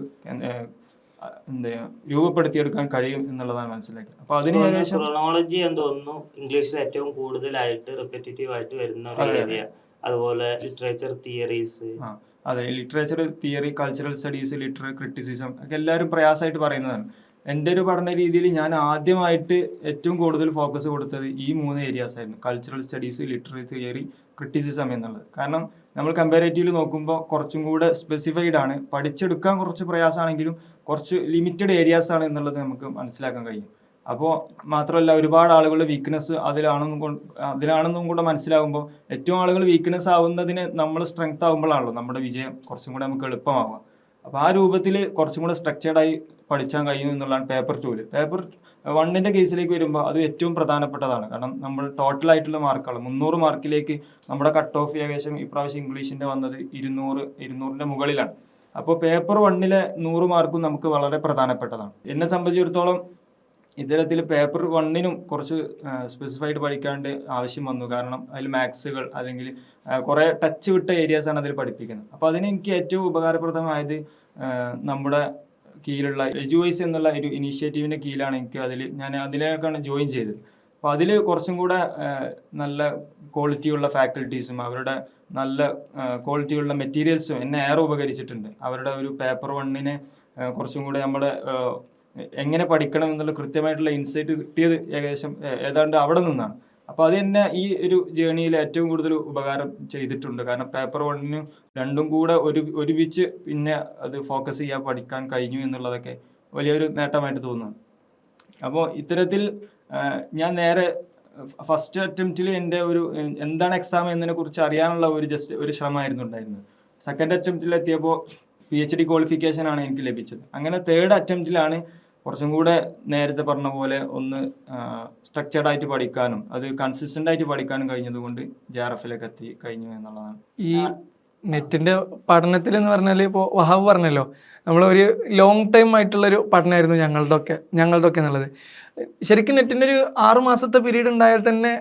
രൂപപ്പെടുത്തിയെടുക്കാൻ കഴിയും എന്നുള്ളതാണ് മനസ്സിലാക്കിയത്. അപ്പോൾ അതിന് ശേഷം ക്രോണോളജി എന്ന് തോന്നുന്നു ഇംഗ്ലീഷിൽ ഏറ്റവും കൂടുതലായിട്ട് റിപ്പറ്റേറ്റീവ് ആയിട്ട് വരുന്ന ഒരു ഏരിയ. അതുപോലെ ലിറ്ററേച്ചർ തിയറീസ്, അതെ, literature theory, cultural studies, literary criticism ഒക്കെ എല്ലാവരും പ്രയാസമായിട്ട് പറയുന്നതാണ്. എൻ്റെ ഒരു പഠന രീതിയിൽ ഞാൻ ആദ്യമായിട്ട് ഏറ്റവും കൂടുതൽ ഫോക്കസ് കൊടുത്തത് ഈ 3 ഏരിയാസ് ആയിരുന്നു: cultural studies, literary theory, criticism എന്നുള്ളത്. കാരണം നമ്മൾ കമ്പാരേറ്റീവ്ലി നോക്കുമ്പോൾ കുറച്ചും കൂടെ സ്പെസിഫൈഡ് ആണ്, പഠിച്ചെടുക്കാൻ കുറച്ച് പ്രയാസമാണെങ്കിലും കുറച്ച് ലിമിറ്റഡ് ഏരിയാസ് ആണ് എന്നുള്ളത് നമുക്ക് മനസ്സിലാക്കാൻ കഴിയും. അപ്പോൾ മാത്രമല്ല ഒരുപാട് ആളുകളുടെ വീക്ക്നെസ് അതിലാണെന്നും കൂടെ മനസ്സിലാകുമ്പോൾ ഏറ്റവും ആളുകൾ വീക്ക്നെസ് ആവുന്നതിന് നമ്മൾ സ്ട്രെങ്ത് ആകുമ്പോഴാണല്ലോ നമ്മുടെ വിജയം കുറച്ചും കൂടെ നമുക്ക് എളുപ്പമാവുക. അപ്പോൾ ആ രൂപത്തിൽ കുറച്ചും കൂടെ സ്ട്രക്ചേർഡായി പഠിക്കാൻ കഴിയും എന്നുള്ളതാണ് പേപ്പർ 2. പേപ്പർ 1 കേസിലേക്ക് വരുമ്പോൾ അത് ഏറ്റവും പ്രധാനപ്പെട്ടതാണ്. കാരണം നമ്മൾ ടോട്ടലായിട്ടുള്ള മാർക്കുകൾ 300 മാർക്കിലേക്ക് നമ്മുടെ കട്ട് ഓഫ് ഏകദേശം ഇപ്രാവശ്യം ഇംഗ്ലീഷിൻ്റെ വന്നത് 200ന്റെ മുകളിലാണ്. അപ്പോൾ പേപ്പർ 1 100 മാർക്കും നമുക്ക് വളരെ പ്രധാനപ്പെട്ടതാണ്. എന്നെ സംബന്ധിച്ചിടത്തോളം ഇത്തരത്തിൽ പേപ്പർ 1 കുറച്ച് സ്പെസിഫൈഡ് പഠിക്കാണ്ട് ആവശ്യം വന്നു. കാരണം അതിൽ മാത്സുകൾ അല്ലെങ്കിൽ കുറേ ടച്ച് വിട്ട ഏരിയാസാണ് അതിൽ പഠിപ്പിക്കുന്നത്. അപ്പോൾ അതിന് എനിക്ക് ഏറ്റവും ഉപകാരപ്രദമായത് നമ്മുടെ കീഴിലുള്ള എജുവൈസ് എന്നുള്ള ഒരു ഇനീഷ്യേറ്റീവിൻ്റെ കീഴിലാണ് ഞാൻ അതിലേക്കാണ് ജോയിൻ ചെയ്തത്. അപ്പോൾ അതിൽ കുറച്ചും കൂടെ നല്ല ക്വാളിറ്റിയുള്ള ഫാക്കൽറ്റീസും അവരുടെ നല്ല ക്വാളിറ്റിയുള്ള മെറ്റീരിയൽസും എന്നെ ഏറെ ഉപകരിച്ചിട്ടുണ്ട്. അവരുടെ ഒരു പേപ്പർ 1 കുറച്ചും കൂടെ നമ്മുടെ എങ്ങനെ പഠിക്കണം എന്നുള്ള കൃത്യമായിട്ടുള്ള ഇൻസൈറ്റ് കിട്ടിയത് ഏതാണ്ട് അവിടെ നിന്നാണ്. അപ്പോൾ അത് തന്നെ ഈ ഒരു ജേണിയിൽ ഏറ്റവും കൂടുതൽ ഉപകാരം ചെയ്തിട്ടുണ്ട്. കാരണം പേപ്പർ 1 2 കൂടെ ഒരുമിച്ച് പിന്നെ അത് ഫോക്കസ് ചെയ്യാൻ പഠിക്കാൻ കഴിഞ്ഞു എന്നുള്ളതൊക്കെ വലിയൊരു നേട്ടമായിട്ട് തോന്നുന്നു. അപ്പോൾ ഇത്തരത്തിൽ ഞാൻ നേരെ ഫസ്റ്റ് അറ്റംപ്റ്റിൽ എൻ്റെ എന്താണ് എക്സാം എന്നതിനെ കുറിച്ച് അറിയാനുള്ള ഒരു ശ്രമമായിരുന്നു ഉണ്ടായിരുന്നത്. സെക്കൻഡ് അറ്റംപ്റ്റിൽ എത്തിയപ്പോൾ PhD ക്വാളിഫിക്കേഷൻ ആണ് എനിക്ക് ലഭിച്ചത്. അങ്ങനെ തേർഡ് അറ്റംപ്റ്റിലാണ് കുറച്ചും കൂടെ നേരത്തെ പറഞ്ഞ പോലെ ഒന്ന് സ്ട്രക്ചേർഡ് ആയിട്ട് പഠിക്കാനും അത് കൺസിസ്റ്റന്റ് ആയിട്ട് പഠിക്കാനും കഴിഞ്ഞതുകൊണ്ട് JRF എത്തി കഴിഞ്ഞു എന്നുള്ളതാണ്. ഈ നെറ്റിന്റെ പഠനത്തിൽ എന്ന് പറഞ്ഞാൽ ഇപ്പോൾ വഹാബ് പറഞ്ഞല്ലോ, നമ്മളൊരു ലോങ് ടൈം ആയിട്ടുള്ളൊരു പഠനമായിരുന്നു ഞങ്ങളുടെയൊക്കെ എന്നുള്ളത്. ശരിക്കും നെറ്റിൻ്റെ ഒരു 6 മാസത്തെ പീരീഡ് ഉണ്ടായാൽ തന്നെ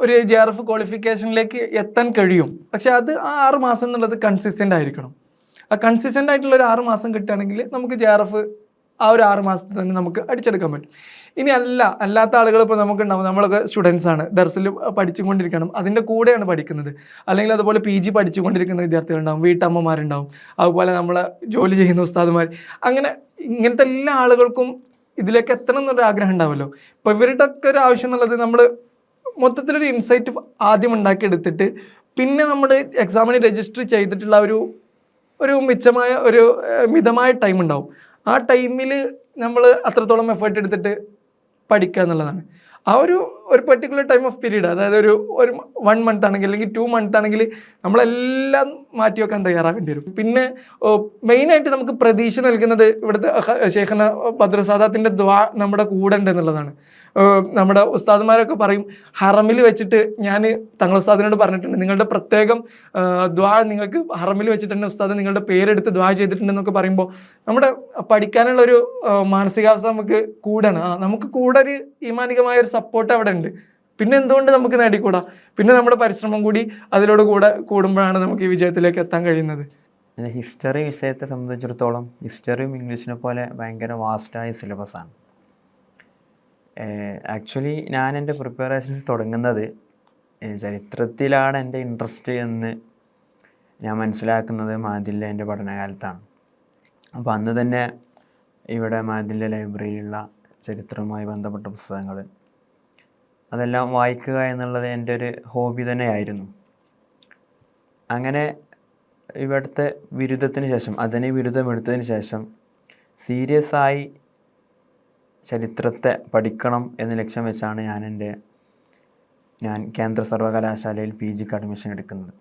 ഒരു JRF ക്വാളിഫിക്കേഷനിലേക്ക് എത്താൻ കഴിയും. പക്ഷെ അത് ആ 6 മാസം എന്നുള്ളത് കൺസിസ്റ്റൻ്റ് ആയിരിക്കണം. ആ കൺസിസ്റ്റൻ്റ് ആയിട്ടുള്ള ഒരു 6 മാസം കിട്ടുകയാണെങ്കിൽ നമുക്ക് JRF ആ ഒരു 6 മാസത്തിൽ തന്നെ നമുക്ക് അടിച്ചെടുക്കാൻ പറ്റും. ഇനി അല്ലാത്ത ആളുകൾ ഇപ്പോൾ നമുക്കുണ്ടാവും, നമ്മളൊക്കെ സ്റ്റുഡൻസ് ആണ്, ദർസിൽ പഠിച്ചുകൊണ്ടിരിക്കണം, അതിൻ്റെ കൂടെയാണ് പഠിക്കുന്നത്, അല്ലെങ്കിൽ അതുപോലെ PG പഠിച്ചുകൊണ്ടിരിക്കുന്ന വിദ്യാർത്ഥികളുണ്ടാവും, വീട്ടമ്മമാരുണ്ടാവും, അതുപോലെ നമ്മളെ ജോലി ചെയ്യുന്ന ഉസ്താദുമാർ, അങ്ങനെ ഇങ്ങനത്തെ എല്ലാ ആളുകൾക്കും ഇതിലേക്ക് എത്തണം എന്നൊരു ആഗ്രഹം ഉണ്ടാവുമല്ലോ. ഇപ്പോൾ ഇവരുടെ ഒക്കെ ഒരു ആവശ്യം എന്നുള്ളത് നമ്മൾ മൊത്തത്തിലൊരു ഇൻസൈറ്റ് ആദ്യം ഉണ്ടാക്കിയെടുത്തിട്ട് പിന്നെ നമ്മൾ എക്സാമിന് രജിസ്റ്റർ ചെയ്തിട്ടുള്ള ഒരു മിതമായ ടൈം ഉണ്ടാവും. ആ ടൈമിൽ നമ്മൾ അത്രത്തോളം എഫേർട്ട് എടുത്തിട്ട് പഠിക്കുക എന്നുള്ളതാണ്. ആ ഒരു പെർട്ടിക്കുലർ ടൈം ഓഫ് പീരീഡ്, അതായത് ഒരു 1 month ആണെങ്കിൽ അല്ലെങ്കിൽ 2 month ആണെങ്കിൽ നമ്മളെല്ലാം മാറ്റി വെക്കാൻ തയ്യാറാക്കേണ്ടി വരും. പിന്നെ മെയിനായിട്ട് നമുക്ക് പ്രതീക്ഷ നൽകുന്നത് ഇവിടുത്തെ ശൈഖന ബദ്രു സാദാത്തിൻ്റെ ദുആ നമ്മുടെ കൂടെ ഉണ്ട് എന്നുള്ളതാണ്. നമ്മുടെ ഉസ്താദ്മാരൊക്കെ പറയും, ഹറമിൽ വെച്ചിട്ട് ഞാൻ തങ്ങൾ ഉസ്താദിനോട് പറഞ്ഞിട്ടുണ്ട്, നിങ്ങളുടെ പ്രത്യേകം ദുആ നിങ്ങൾക്ക് ഹറമിൽ വെച്ചിട്ട് തന്നെ ഉസ്താദ് നിങ്ങളുടെ പേരെടുത്ത് ദുആ ചെയ്തിട്ടുണ്ടെന്നൊക്കെ പറയുമ്പോൾ നമ്മുടെ പഠിക്കാനുള്ള ഒരു മാനസികാവസ്ഥ നമുക്ക് കൂടാണ്. നമുക്ക് കൂടെ ഒരു ഈമാനികമായ ഒരു സപ്പോർട്ട് അവിടെ ഉണ്ട്. പിന്നെ എന്തുകൊണ്ട് നമുക്ക് നേടിക്കൂടാ? പിന്നെ നമ്മുടെ പരിശ്രമം കൂടി അതിലൂടെ കൂടുമ്പോഴാണ് നമുക്ക് ഈ വിജയത്തിലേക്ക് എത്താൻ കഴിയുന്നത്. പിന്നെ ഹിസ്റ്ററി വിഷയത്തെ സംബന്ധിച്ചിടത്തോളം ഹിസ്റ്ററിയും ഇംഗ്ലീഷിനെ പോലെ ഭയങ്കര വാസ്റ്റായ സിലബസാണ്. ആക്ച്വലി ഞാൻ എൻ്റെ പ്രിപ്പറേഷൻസ് തുടങ്ങുന്നത് ചരിത്രത്തിലാണ് എൻ്റെ ഇൻട്രസ്റ്റ് എന്ന് ഞാൻ മനസ്സിലാക്കുന്നത് മാദില്ലേൻ്റെ പഠനകാലത്താണ്. അപ്പോൾ അന്ന് തന്നെ ഇവിടെ മാദില്ലെ ലൈബ്രറിയിലുള്ള ചരിത്രവുമായി ബന്ധപ്പെട്ട പുസ്തകങ്ങൾ അതെല്ലാം വായിക്കുക എന്നുള്ളത് എൻ്റെ ഒരു ഹോബി തന്നെയായിരുന്നു. അങ്ങനെ ഇവിടുത്തെ ബിരുദത്തിന് ശേഷം ബിരുദം എടുത്തതിന് ശേഷം സീരിയസ് ആയി ചരിത്രത്തെ പഠിക്കണം എന്ന ലക്ഷ്യം വെച്ചാണ് ഞാൻ കേന്ദ്ര സർവകലാശാലയിൽ PG അഡ്മിഷൻ എടുക്കുന്നത്.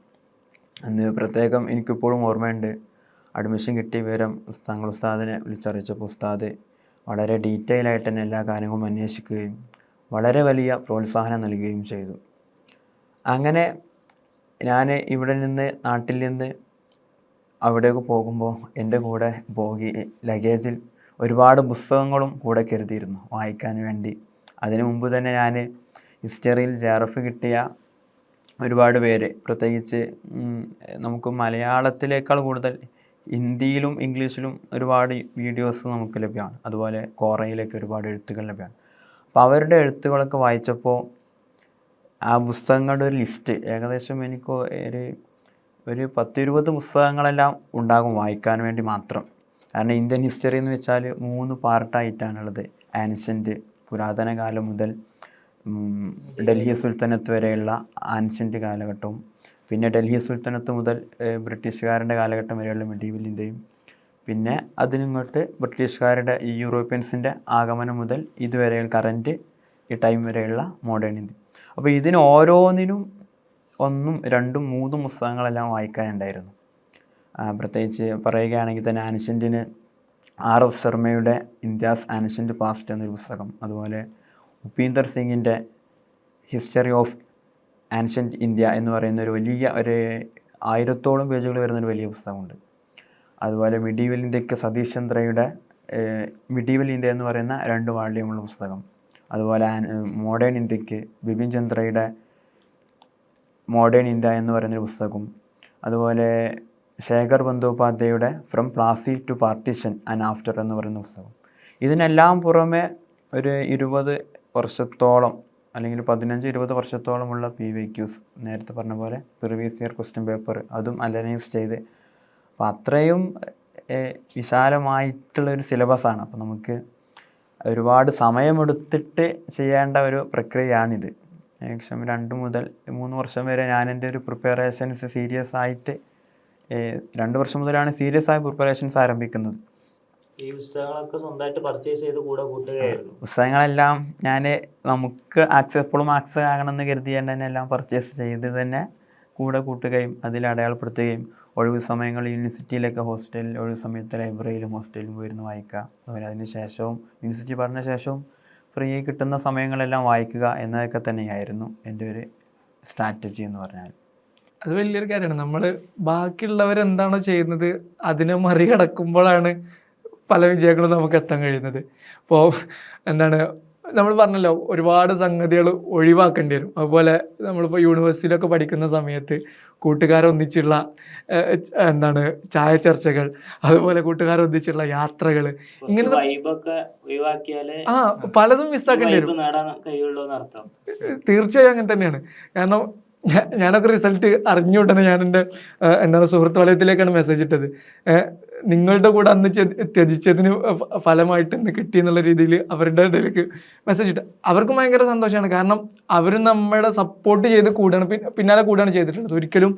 അന്ന് പ്രത്യേകം എനിക്കിപ്പോഴും ഓർമ്മയുണ്ട്, അഡ്മിഷൻ കിട്ടിയ വിവരം തങ്ങൾ ഉസ്താദിനെ വിളിച്ചറിയിച്ചപ്പോൾ ഉസ്താദ് വളരെ ഡീറ്റെയിൽ ആയിട്ട് തന്നെ എല്ലാ കാര്യങ്ങളും അന്വേഷിക്കുകയും വളരെ വലിയ പ്രോത്സാഹനം നൽകുകയും ചെയ്തു. അങ്ങനെ ഞാൻ ഇവിടെ നിന്ന് നാട്ടിൽ നിന്ന് അവിടേക്ക് പോകുമ്പോൾ എൻ്റെ കൂടെ ലഗേജിൽ ഒരുപാട് പുസ്തകങ്ങളും കൂടെ കരുതിയിരുന്നു വായിക്കാൻ വേണ്ടി. അതിനു മുമ്പ് തന്നെ ഞാൻ ഹിസ്റ്ററിയിൽ JRF കിട്ടിയ ഒരുപാട് പേര്, പ്രത്യേകിച്ച് നമുക്ക് മലയാളത്തിലേക്കാൾ കൂടുതൽ ഹിന്ദിയിലും ഇംഗ്ലീഷിലും ഒരുപാട് വീഡിയോസ് നമുക്ക് ലഭ്യമാണ്. അതുപോലെ കോറയിലേക്ക് ഒരുപാട് എഴുത്തുകൾ ലഭ്യമാണ്. അപ്പോൾ അവരുടെ എഴുത്തുകളൊക്കെ വായിച്ചപ്പോൾ ആ പുസ്തകങ്ങളുടെ ഒരു ലിസ്റ്റ് ഏകദേശം എനിക്ക് ഒരു 10-20 പുസ്തകങ്ങളെല്ലാം ഉണ്ടാകും വായിക്കാൻ വേണ്ടി മാത്രം. കാരണം ഇന്ത്യൻ ഹിസ്റ്ററി എന്ന് വെച്ചാൽ 3 പാർട്ടായിട്ടാണുള്ളത്. ആൻഷ്യൻ്റ്, പുരാതന കാലം മുതൽ ഡൽഹി സുൽത്തനത്ത് വരെയുള്ള ആൻഷ്യൻ്റ് കാലഘട്ടവും, പിന്നെ ഡൽഹി സുൽത്തനത്ത് മുതൽ ബ്രിട്ടീഷുകാരുടെ കാലഘട്ടം വരെയുള്ള മിഡീവൽ ഇന്ത്യയും, പിന്നെ അതിനിങ്ങോട്ട് ബ്രിട്ടീഷുകാരുടെ ഈ യൂറോപ്യൻസിൻ്റെ ആഗമനം മുതൽ ഇതുവരെ കറൻറ്റ് ഈ ടൈം വരെയുള്ള മോഡേൺ ഇന്ത്യ. അപ്പോൾ ഇതിന് ഓരോന്നിനും 1, 2, 3 പുസ്തകങ്ങളെല്ലാം വായിക്കാനുണ്ടായിരുന്നു. പ്രത്യേകിച്ച് പറയുകയാണെങ്കിൽ തന്നെ ആൻഷ്യൻറ്റിന് RF ശർമ്മയുടെ ഇന്ത്യാസ് ആൻഷ്യൻ്റ് പാസ്റ്റ് എന്നൊരു പുസ്തകം, അതുപോലെ ഉപീന്ദർ സിംഗിൻ്റെ ഹിസ്റ്ററി ഓഫ് ആൻഷ്യൻ്റ് ഇന്ത്യ എന്ന് പറയുന്ന ഒരു 1000-ഓളം പേജുകൾ വരുന്നൊരു വലിയ പുസ്തകമുണ്ട്. അതുപോലെ മിഡീവൽ ഇന്ത്യക്ക് സതീഷ് ചന്ദ്രയുടെ മിഡീവൽ ഇന്ത്യ എന്ന് പറയുന്ന 2 വാള്യമുള്ള പുസ്തകം, അതുപോലെ മോഡേൺ ഇന്ത്യക്ക് ബിപിൻ ചന്ദ്രയുടെ മോഡേൺ ഇന്ത്യ എന്ന് പറയുന്നൊരു പുസ്തകം, അതുപോലെ ശേഖർ ബന്ദോപാധ്യായയുടെ from Plassey to partition and after എന്ന് പറയുന്ന പുസ്തകം. ഇതിനെല്ലാം പുറമെ ഒരു 20 വർഷത്തോളം അല്ലെങ്കിൽ 15-20 വർഷത്തോളമുള്ള PYQs, നേരത്തെ പറഞ്ഞ പോലെ പ്രീവിയസ് ഇയർ ക്വസ്റ്റ്യൻ പേപ്പർ, അതും അനലൈസ് ചെയ്ത്, അപ്പോൾ അത്രയും വിശാലമായിട്ടുള്ളൊരു സിലബസാണ്. അപ്പോൾ നമുക്ക് ഒരുപാട് സമയമെടുത്തിട്ട് ചെയ്യേണ്ട ഒരു പ്രക്രിയയാണിത്. ഏകദേശം 2 മുതൽ 3 വർഷം വരെ ഞാൻ എൻ്റെ ഒരു പ്രിപ്പറേഷൻസ് സീരിയസ് ആയിട്ട് 2 വർഷം മുതലാണ് സീരിയസ് ആയ പ്രിപ്പറേഷൻസ് ആരംഭിക്കുന്നത്. ഈ പുസ്തകങ്ങളൊക്കെ സ്വന്തമായിട്ട് പർച്ചേസ് ചെയ്ത് കൂടെ കൂട്ടുകയായിരുന്നു? പുസ്തകങ്ങളെല്ലാം ഞാൻ നമുക്ക് എപ്പോഴും ആക്സസ് ആകണമെന്ന് കരുതിയാണ്ട് തന്നെ എല്ലാം പർച്ചേസ് ചെയ്ത് തന്നെ കൂടെ കൂട്ടുകയും അതിൽ അടയാളപ്പെടുത്തുകയും, ഒഴിവ് സമയങ്ങളിൽ യൂണിവേഴ്സിറ്റിയിലൊക്കെ ഹോസ്റ്റലിൽ ഒഴിവ് സമയത്ത് ലൈബ്രറിയിലും ഹോസ്റ്റലിലും പോയിരുന്നു വായിക്കുക. അതുപോലെ അതിന് ശേഷവും യൂണിവേഴ്സിറ്റി പഠന ശേഷവും ഫ്രീ കിട്ടുന്ന സമയങ്ങളെല്ലാം വായിക്കുക എന്നതൊക്കെ തന്നെയായിരുന്നു എൻ്റെ ഒരു സ്ട്രാറ്റജി എന്ന് പറഞ്ഞാൽ. അത് വലിയൊരു കാര്യമാണ്. നമ്മൾ ബാക്കിയുള്ളവരെന്താണോ ചെയ്യുന്നത് അതിനെ മറികടക്കുമ്പോഴാണ് പല വിജയങ്ങളും നമുക്ക് എത്താൻ കഴിയുന്നത്. ഇപ്പോൾ നമ്മൾ പറഞ്ഞല്ലോ, ഒരുപാട് സംഗതികൾ ഒഴിവാക്കേണ്ടി വരും. അതുപോലെ നമ്മളിപ്പോൾ യൂണിവേഴ്സിറ്റിയിലൊക്കെ പഠിക്കുന്ന സമയത്ത് കൂട്ടുകാരൊന്നിച്ചുള്ള ചായ ചർച്ചകൾ, അതുപോലെ കൂട്ടുകാരൊന്നിച്ചുള്ള യാത്രകൾ, ഇങ്ങനെ പലതും മിസ്സാക്കേണ്ടി വരും. തീർച്ചയായും അങ്ങനെ തന്നെയാണ്. കാരണം ഞാനൊക്കെ റിസൾട്ട് അറിഞ്ഞ ഉടനെ ഞാൻ എൻ്റെ സുഹൃത്ത് വലയത്തിലേക്കാണ് മെസ്സേജ് ഇട്ടത്. നിങ്ങളുടെ കൂടെ അന്ന് ത്യജിച്ചതിന് ഫലമായിട്ട് ഇന്ന് കിട്ടി എന്നുള്ള രീതിയിൽ അവരുടെ ഇതിലേക്ക് മെസ്സേജ് ഇട്ടു. അവർക്കും ഭയങ്കര സന്തോഷമാണ്. കാരണം അവർ നമ്മളെ സപ്പോർട്ട് ചെയ്ത് പിന്നാലെ കൂടാണ് ചെയ്തിട്ടുള്ളത്. ഒരിക്കലും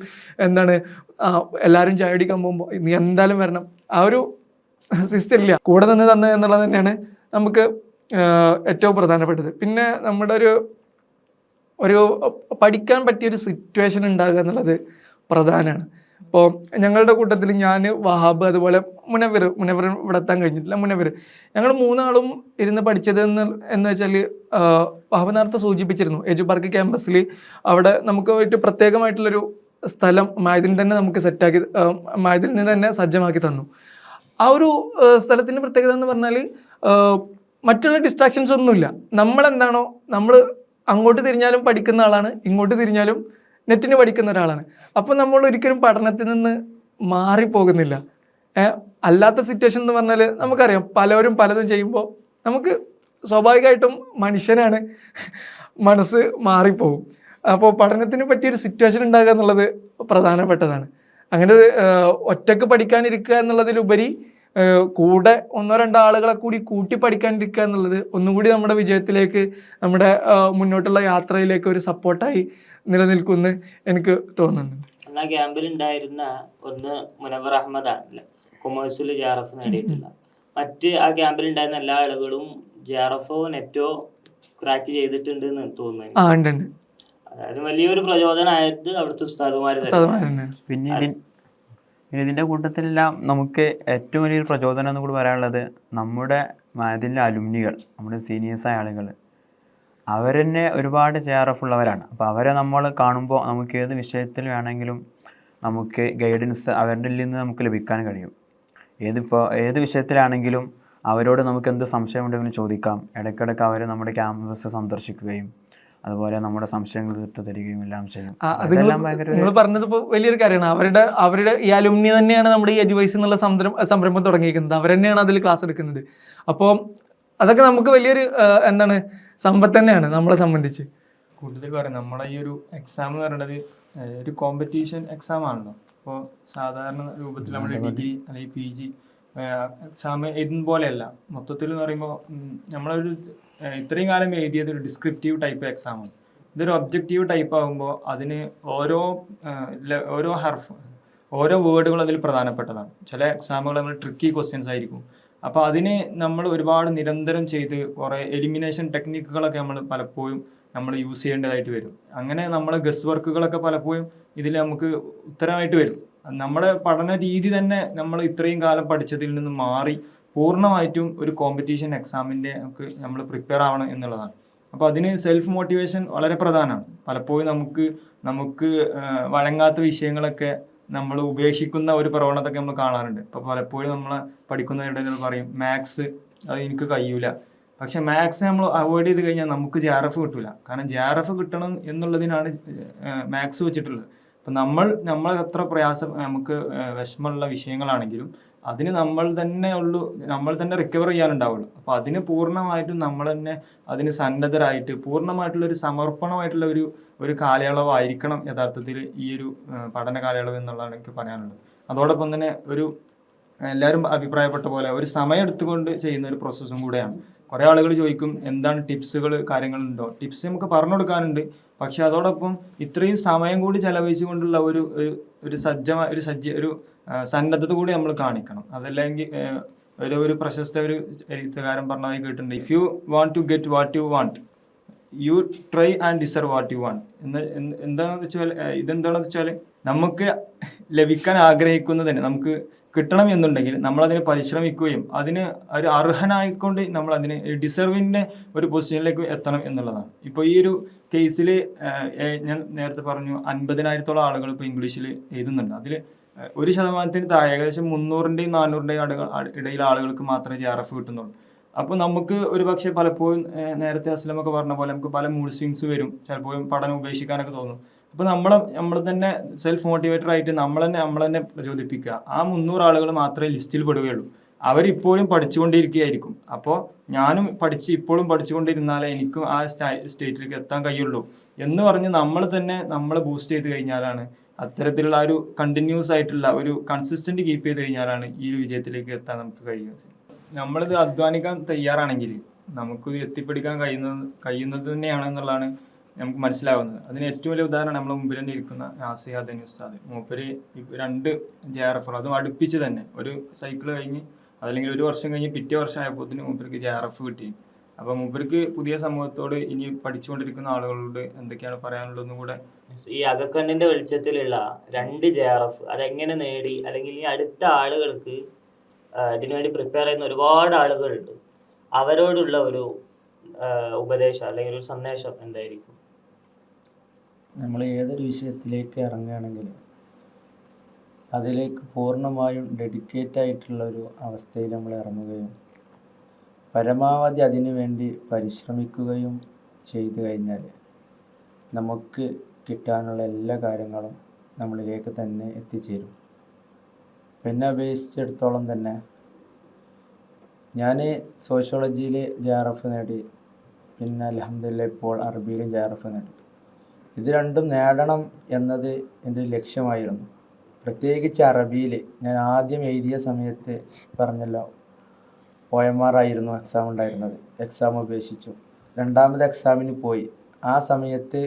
എല്ലാവരും ചായ അടിക്കാൻ പോകുമ്പോൾ നീ എന്തായാലും വരണം, ആ ഒരു സിസ്റ്റം ഇല്ല. കൂടെ നിന്ന് തന്നു എന്നുള്ളത് തന്നെയാണ് നമുക്ക് ഏറ്റവും പ്രധാനപ്പെട്ടത്. പിന്നെ നമ്മുടെ ഒരു ഒരു പഠിക്കാൻ പറ്റിയൊരു സിറ്റുവേഷൻ ഉണ്ടാകുക എന്നുള്ളത് പ്രധാനമാണ്. ഇപ്പോൾ ഞങ്ങളുടെ കൂട്ടത്തിൽ ഞാൻ, വഹാബ്, അതുപോലെ മുനവർ ഇവിടെ എത്താൻ കഴിഞ്ഞിട്ടില്ല, മുനവർ, ഞങ്ങൾ മൂന്നാളും ഇരുന്ന് പഠിച്ചത് എന്ന് വെച്ചാൽ വഹാബ് നേരത്തെ സൂചിപ്പിച്ചിരുന്നു, എജു പാർക്ക് ക്യാമ്പസിൽ അവിടെ നമുക്ക് പോയിട്ട് പ്രത്യേകമായിട്ടുള്ളൊരു സ്ഥലം മായതിൽ തന്നെ നമുക്ക് സെറ്റാക്കി, മായതിൽ നിന്ന് തന്നെ സജ്ജമാക്കി തന്നു. ആ ഒരു സ്ഥലത്തിൻ്റെ പ്രത്യേകത എന്ന് പറഞ്ഞാൽ മറ്റുള്ള ഡിസ്ട്രാക്ഷൻസ് ഒന്നുമില്ല. നമ്മളെന്താണോ, നമ്മൾ അങ്ങോട്ട് തിരിഞ്ഞാലും പഠിക്കുന്ന ആളാണ്, ഇങ്ങോട്ട് തിരിഞ്ഞാലും നെറ്റിന് പഠിക്കുന്ന ഒരാളാണ്. അപ്പോൾ നമ്മൾ ഒരിക്കലും പഠനത്തിൽ നിന്ന് മാറിപ്പോകുന്നില്ല. അല്ലാത്ത സിറ്റുവേഷൻ എന്ന് പറഞ്ഞാൽ നമുക്കറിയാം, പലരും പലതും ചെയ്യുമ്പോൾ നമുക്ക് സ്വാഭാവികമായിട്ടും മനുഷ്യനാണ്, മനസ്സ് മാറിപ്പോകും. അപ്പോൾ പഠനത്തിന് പറ്റിയൊരു സിറ്റുവേഷൻ ഉണ്ടാകുക എന്നുള്ളത് പ്രധാനപ്പെട്ടതാണ്. അങ്ങനെ ഒറ്റക്ക് പഠിക്കാനിരിക്കുക എന്നുള്ളതിലുപരി കൂടെ ഒന്നോ രണ്ടോ ആളുകളെ കൂടി കൂട്ടി പഠിക്കാനിരിക്കുക എന്നുള്ളത് ഒന്നും കൂടി നമ്മുടെ വിജയത്തിലേക്ക്, നമ്മുടെ മുന്നോട്ടുള്ള യാത്രയിലേക്ക് ഒരു സപ്പോർട്ടായി നിലനിൽക്കുമെന്ന് എനിക്ക് തോന്നുന്നുണ്ട്. ആ ക്യാമ്പിൽ ഉണ്ടായിരുന്ന ഒന്ന് മുനവർ അഹമ്മദാണ്, കൊമേഴ്സിൽ JRF നേടിയിട്ടില്ല. മറ്റ് ആ ക്യാമ്പിൽ ഉണ്ടായിരുന്ന എല്ലാ ആളുകളും JRF നെറ്റോ ക്രാക്ക് ചെയ്തിട്ടുണ്ട് എന്ന് തോന്നുന്നു. അതായത് വലിയൊരു പ്രചോദനമായത് അവിടുത്തെ ഉസ്താദുമാര്. പിന്നെ ഇതിൻ്റെ കൂട്ടത്തിലെല്ലാം നമുക്ക് ഏറ്റവും വലിയൊരു പ്രചോദനം എന്ന് കൂടി പറയാനുള്ളത്, നമ്മുടെ അതിലെ അലുമിനികൾ, നമ്മുടെ സീനിയേഴ്സായ ആളുകൾ, അവർ തന്നെ ഒരുപാട് JRF ഉള്ളവരാണ്. അപ്പോൾ അവരെ നമ്മൾ കാണുമ്പോൾ നമുക്ക് ഏത് വിഷയത്തിൽ വേണമെങ്കിലും നമുക്ക് ഗൈഡൻസ് അവരുടെ നിന്ന് നമുക്ക് ലഭിക്കാൻ കഴിയും. ഏത് വിഷയത്തിലാണെങ്കിലും അവരോട് നമുക്ക് എന്ത് സംശയം ഉണ്ടെങ്കിലും ചോദിക്കാം. ഇടയ്ക്കിടയ്ക്ക് അവർ നമ്മുടെ ക്യാമ്പസ് സന്ദർശിക്കുകയും അതുപോലെ നമ്മുടെ സംശയങ്ങൾ തീർത്തു തരികയും എല്ലാം ചെയ്യും. നിങ്ങൾ പറഞ്ഞത് ഇപ്പോൾ വലിയൊരു കാര്യമാണ്. അവരുടെ ഈ അലുമിനി തന്നെയാണ് നമ്മുടെ ഈ എജുവൈസ് എന്നുള്ള സംരംഭം തുടങ്ങിയിരിക്കുന്നത്. അവർ തന്നെയാണ് അതിൽ ക്ലാസ് എടുക്കുന്നത്. അപ്പോൾ അതൊക്കെ നമുക്ക് വലിയൊരു സമ്പത്ത് തന്നെയാണ് നമ്മളെ സംബന്ധിച്ച്. കൂടുതൽ പറയാം, നമ്മളെ ഈ ഒരു എക്സാം എന്ന് പറയുന്നത് ഒരു കോമ്പറ്റീഷൻ എക്സാം ആണല്ലോ. അപ്പോൾ സാധാരണ രൂപത്തിൽ നമ്മുടെ ഡിഗ്രി അല്ലെങ്കിൽ PG എക്സാം എഴുതുന്ന പോലെയല്ല. മൊത്തത്തിൽ എന്ന് പറയുമ്പോൾ നമ്മളൊരു ഇത്രയും കാലം എഴുതിയത് ഒരു ഡിസ്ക്രിപ്റ്റീവ് ടൈപ്പ് എക്സാമാണ്. ഇതൊരു ഒബ്ജക്റ്റീവ് ടൈപ്പ് ആകുമ്പോൾ അതിന് ഓരോ വേർഡുകൾ അതിൽ പ്രധാനപ്പെട്ടതാണ്. ചില എക്സാമുകൾ നമ്മൾ ട്രിക്കി ക്വസ്റ്റ്യൻസ് ആയിരിക്കും. അപ്പോൾ അതിന് നമ്മൾ ഒരുപാട് നിരന്തരം ചെയ്ത് കുറേ എലിമിനേഷൻ ടെക്നിക്കുകളൊക്കെ പലപ്പോഴും നമ്മൾ യൂസ് ചെയ്യേണ്ടതായിട്ട് വരും. അങ്ങനെ നമ്മൾ ഗസ് വർക്കുകളൊക്കെ പലപ്പോഴും ഇതിൽ നമുക്ക് ഉത്തരമായിട്ട് വരും. നമ്മുടെ പഠന രീതി തന്നെ നമ്മൾ ഇത്രയും കാലം പഠിച്ചതിൽ നിന്ന് മാറി പൂർണ്ണമായിട്ടും ഒരു കോമ്പറ്റീഷൻ എക്സാമിൻ്റെ നമ്മൾ പ്രിപ്പയർ ആവണം എന്നുള്ളതാണ്. അപ്പോൾ അതിന് സെൽഫ് മോട്ടിവേഷൻ വളരെ പ്രധാനമാണ്. പലപ്പോഴും നമുക്ക് വഴങ്ങാത്ത വിഷയങ്ങളൊക്കെ നമ്മൾ ഉപേക്ഷിക്കുന്ന ഒരു പ്രവണതയൊക്കെ നമ്മൾ കാണാറുണ്ട്. ഇപ്പോൾ പലപ്പോഴും നമ്മൾ പഠിക്കുന്നവരുടെ പറയും മാത്സ് അത് എനിക്ക് കഴിയൂല. പക്ഷെ മാത്സ് നമ്മൾ അവോയ്ഡ് ചെയ്ത് കഴിഞ്ഞാൽ നമുക്ക് JRF കിട്ടില്ല. കാരണം JRF കിട്ടണം എന്നുള്ളതിനാണ് മാത്സ് വെച്ചിട്ടുള്ളത്. അപ്പം നമ്മൾ എത്ര പ്രയാസം നമുക്ക് വിഷമമുള്ള വിഷയങ്ങളാണെങ്കിലും അതിന് നമ്മൾ തന്നെ റിക്കവർ ചെയ്യാനുണ്ടാവുള്ളൂ. അപ്പോൾ അതിന് പൂർണ്ണമായിട്ടും നമ്മൾ തന്നെ അതിന് സന്നദ്ധരായിട്ട് പൂർണ്ണമായിട്ടുള്ളൊരു സമർപ്പണമായിട്ടുള്ള ഒരു കാലയളവായിരിക്കണം യഥാർത്ഥത്തിൽ ഈ ഒരു പഠന കാലയളവ് എന്നുള്ളതാണ് എനിക്ക് പറയാനുള്ളത്. അതോടൊപ്പം തന്നെ എല്ലാവരും അഭിപ്രായപ്പെട്ട പോലെ ഒരു സമയം എടുത്തുകൊണ്ട് ചെയ്യുന്ന ഒരു പ്രോസസ്സും കൂടെയാണ്. കുറേ ആളുകൾ ചോദിക്കും എന്താണ് ടിപ്സുകൾ കാര്യങ്ങളുണ്ടോ. ടിപ്സ് നമുക്ക് പറഞ്ഞു കൊടുക്കാനുണ്ട്. പക്ഷെ അതോടൊപ്പം ഇത്രയും സമയം കൂടി ചെലവഴിച്ചുകൊണ്ടുള്ള ഒരു സന്നദ്ധത കൂടി നമ്മൾ കാണിക്കണം. അതല്ലെങ്കിൽ ഒരു പ്രശസ്ത ഒരു എഴുത്തുകാരൻ പറഞ്ഞതായി കേട്ടിട്ടുണ്ട്, if you want to get what you want you try and deserve what you want. ഇതെന്താണെന്ന് വെച്ചാൽ നമുക്ക് ലഭിക്കാൻ ആഗ്രഹിക്കുന്നതിന് നമുക്ക് കിട്ടണം എന്നുണ്ടെങ്കിൽ നമ്മളതിന് പരിശ്രമിക്കുകയും അതിന് ഒരു അർഹനായിക്കൊണ്ട് നമ്മൾ അതിന് ഡിസർവിൻ്റെ ഒരു പൊസിഷനിലേക്ക് എത്തണം എന്നുള്ളതാണ്. ഇപ്പോൾ ഈ ഒരു കേസിൽ ഞാൻ നേരത്തെ പറഞ്ഞു 50,000-ഓളം ആളുകൾ ഇപ്പോൾ ഇംഗ്ലീഷിൽ എഴുതുന്നുണ്ട്. അതിൽ 1% താഴെ ഏകദേശം 300-ൻ്റെയും 400-ൻ്റെയും ഇടയിൽ ആളുകൾക്ക് മാത്രമേ JRF കിട്ടുന്നുള്ളൂ. അപ്പോൾ നമുക്ക് ഒരു പക്ഷേ പലപ്പോഴും നേരത്തെ അസ്ലമൊക്കെ പറഞ്ഞ പോലെ നമുക്ക് പല മൂഡ് സ്വിങ്സ് വരും. ചിലപ്പോഴും പഠനം ഉപേക്ഷിക്കാനൊക്കെ തോന്നും. അപ്പോൾ നമ്മൾ തന്നെ സെൽഫ് മോട്ടിവേറ്റഡ് ആയിട്ട് നമ്മൾ തന്നെ പ്രചോദിപ്പിക്കുക. ആ 300 ആളുകൾ മാത്രമേ ലിസ്റ്റിൽ പെടുകയുള്ളൂ. അവരിപ്പോഴും പഠിച്ചുകൊണ്ടിരിക്കുകയായിരിക്കും. അപ്പോൾ ഞാനും ഇപ്പോഴും പഠിച്ചുകൊണ്ടിരുന്നാലേ എനിക്കും ആ സ്റ്റേറ്റിലേക്ക് എത്താൻ കഴിയുള്ളൂ എന്ന് പറഞ്ഞ് നമ്മൾ ബൂസ്റ്റ് ചെയ്ത് കഴിഞ്ഞാലാണ് അത്തരത്തിലുള്ള ഒരു കണ്ടിന്യൂസ് ആയിട്ടുള്ള ഒരു കൺസിസ്റ്റന്റ് കീപ്പ് ചെയ്ത് കഴിഞ്ഞാലാണ് ഈ ഒരു വിജയത്തിലേക്ക് എത്താൻ നമുക്ക് കഴിയുക. നമ്മളിത് അധ്വാനിക്കാൻ തയ്യാറാണെങ്കിൽ നമുക്കിത് എത്തിപ്പിടിക്കാൻ കഴിയുന്നത് തന്നെയാണ് എന്നുള്ളതാണ് നമുക്ക് മനസ്സിലാവുന്നത്. അതിന് ഏറ്റവും വലിയ ഉദാഹരണം നമ്മുടെ മുമ്പിൽ തന്നെ ഇരിക്കുന്ന നാസിർ അദനി ഉസ്താദ്. മൂപ്പര് 2 JRF അതും അടുപ്പിച്ച് തന്നെ ഒരു സൈക്കിൾ കഴിഞ്ഞ് അതല്ലെങ്കിൽ ഒരു വർഷം കഴിഞ്ഞ് പിറ്റേ വർഷം ആയപ്പോൾ മൂപ്പർക്ക് JRF കിട്ടി. അപ്പോൾ മൂപ്പർക്ക് പുതിയ സമൂഹത്തോട് ഇനി പഠിച്ചുകൊണ്ടിരിക്കുന്ന ആളുകളോട് എന്തൊക്കെയാണ് പറയാനുള്ളതെന്നും കൂടെ. ഈ അകക്കണ്ണിന്റെ വെളിച്ചത്തിലുള്ള 2 JRF അതെങ്ങനെ നേടി, അല്ലെങ്കിൽ ഈ അടുത്ത ആളുകൾക്ക് ഇതിനുവേണ്ടി പ്രിപ്പയർ ചെയ്യുന്ന ഒരുപാട് ആളുകളുണ്ട്, അവരോടുള്ള ഒരു ഉപദേശം അല്ലെങ്കിൽ ഒരു സന്ദേശം എന്തായിരിക്കും? നമ്മൾ ഏതൊരു വിഷയത്തിലേക്ക് ഇറങ്ങുകയാണെങ്കിൽ അതിലേക്ക് പൂർണ്ണമായും ഡെഡിക്കേറ്റ് ആയിട്ടുള്ള ഒരു അവസ്ഥയിൽ നമ്മൾ ഇറങ്ങുകയും പരമാവധി അതിനു വേണ്ടി പരിശ്രമിക്കുകയും ചെയ്തു കഴിഞ്ഞാൽ നമുക്ക് കിട്ടാനുള്ള എല്ലാ കാര്യങ്ങളും നമ്മളിലേക്ക് തന്നെ എത്തിച്ചേരും. എന്നെ അപേക്ഷിച്ചിടത്തോളം തന്നെ ഞാൻ സോഷ്യോളജിയിൽ JRF നേടി, പിന്നെ അൽഹംദുലില്ലാഹ് ഇപ്പോൾ അറബിയിലും JRF നേടി. ഇത് രണ്ടും നേടണം എന്നത് എൻ്റെ ലക്ഷ്യമായിരുന്നു. പ്രത്യേകിച്ച് അറബിയിൽ ഞാൻ ആദ്യം എഴുതിയ സമയത്ത് പറഞ്ഞല്ലോ OMR ആയിരുന്നു എക്സാം ഉണ്ടായിരുന്നത്. എക്സാം ഉപേക്ഷിച്ചു. രണ്ടാമത് എക്സാമിന് പോയി. ആ സമയത്ത്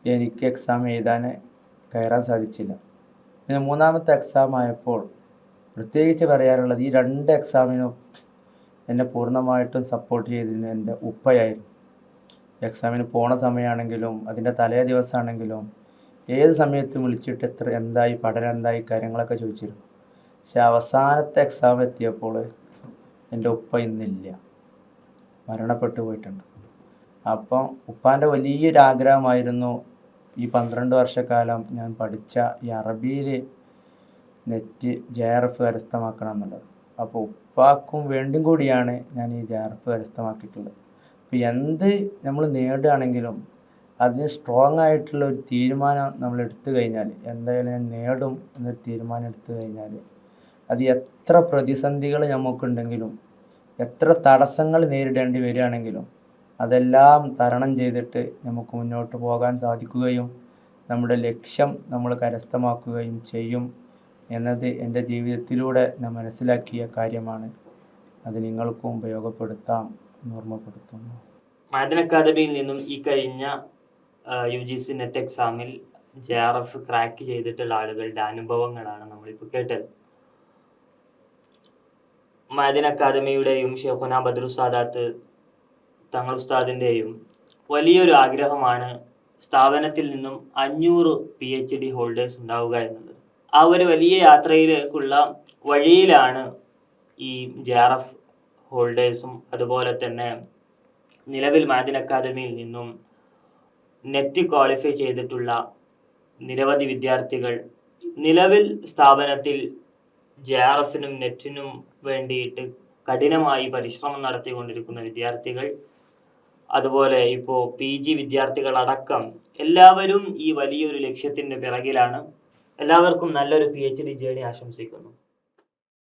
എനിക്ക് എക്സാം എഴുതാൻ കയറാൻ സാധിച്ചില്ല. പിന്നെ മൂന്നാമത്തെ എക്സാം ആയപ്പോൾ പ്രത്യേകിച്ച് പറയാനുള്ളത് ഈ 2 എക്സാമിനും എന്നെ പൂർണ്ണമായിട്ടും സപ്പോർട്ട് ചെയ്തതിന് എൻ്റെ ഉപ്പയായിരുന്നു. എക്സാമിന് പോണ സമയമാണെങ്കിലും അതിൻ്റെ തലേ ദിവസമാണെങ്കിലും ഏത് സമയത്തും വിളിച്ചിട്ട് എന്തായി പഠനം, എന്തായി കാര്യങ്ങളൊക്കെ ചോദിച്ചിരുന്നു. പക്ഷെ അവസാനത്തെ എക്സാം എത്തിയപ്പോൾ എൻ്റെ ഉപ്പ ഇന്നില്ല, മരണപ്പെട്ടു പോയിട്ടുണ്ട്. അപ്പം ഉപ്പാൻ്റെ വലിയൊരു ആഗ്രഹമായിരുന്നു ഈ 12 വർഷക്കാലം ഞാൻ പഠിച്ച ഈ അറബിയിൽ നെറ്റ് JRF കരസ്ഥമാക്കണം എന്നുള്ളത്. അപ്പോൾ ഉപ്പാക്കും വേണ്ടിയും കൂടിയാണ് ഞാൻ ഈ JRF കരസ്ഥമാക്കിയിട്ടുള്ളത്. അപ്പോൾ എന്ത് നമ്മൾ നേടുകയാണെങ്കിലും അതിന് സ്ട്രോങ് ആയിട്ടുള്ള ഒരു തീരുമാനം നമ്മൾ എടുത്തു കഴിഞ്ഞാൽ, എന്തായാലും ഞാൻ നേടും എന്നൊരു തീരുമാനം എടുത്തു കഴിഞ്ഞാൽ അത് എത്ര പ്രതിസന്ധികൾ നമുക്കുണ്ടെങ്കിലും എത്ര തടസ്സങ്ങൾ നേരിടേണ്ടി വരികയാണെങ്കിലും അതെല്ലാം തരണം ചെയ്തിട്ട് നമുക്ക് മുന്നോട്ട് പോകാൻ സാധിക്കുകയും നമ്മുടെ ലക്ഷ്യം നമ്മൾ കരസ്ഥമാക്കുകയും ചെയ്യും എന്നത് എൻ്റെ ജീവിതത്തിലൂടെ ഞാൻ മനസ്സിലാക്കിയ കാര്യമാണ്. അത് നിങ്ങൾക്കും ഉപയോഗപ്പെടുത്താം എന്ന് ഓർമ്മപ്പെടുത്തുന്നു. മഅദൻ അക്കാദമിയിൽ നിന്നും ഈ കഴിഞ്ഞ UGC നെറ്റ് എക്സാമിൽ JRF ക്രാക്ക് ചെയ്തിട്ടുള്ള ആളുകളുടെ അനുഭവങ്ങളാണ് നമ്മളിപ്പോൾ കേട്ടത്. മഅദൻ അക്കാദമിയുടെയും ഷെയ്ഖുന ബദ്രു സാദാത്ത് തങ്ങൾ ഉസ്താദിൻ്റെയും വലിയൊരു ആഗ്രഹമാണ് സ്ഥാപനത്തിൽ നിന്നും 500 PhD ഹോൾഡേഴ്സ് ഉണ്ടാവുക എന്നുള്ളത്. ആ ഒരു വലിയ യാത്രയിലേക്കുള്ള വഴിയിലാണ് ഈ JRF ഹോൾഡേഴ്സും അതുപോലെ തന്നെ നിലവിൽ മഅദൻ അക്കാദമിയിൽ നിന്നും നെറ്റ് ക്വാളിഫൈ ചെയ്തിട്ടുള്ള നിരവധി വിദ്യാർത്ഥികൾ, നിലവിൽ സ്ഥാപനത്തിൽ JRFനും നെറ്റിനും വേണ്ടിയിട്ട് കഠിനമായി പരിശ്രമം നടത്തിക്കൊണ്ടിരിക്കുന്ന വിദ്യാർത്ഥികൾ, അതുപോലെ ഇപ്പോൾ PG വിദ്യാർത്ഥികളടക്കം എല്ലാവരും ഈ വലിയൊരു ലക്ഷ്യത്തിൻ്റെ പിറകിലാണ്. എല്ലാവർക്കും നല്ലൊരു PhD ജേണി ആശംസിക്കുന്നു.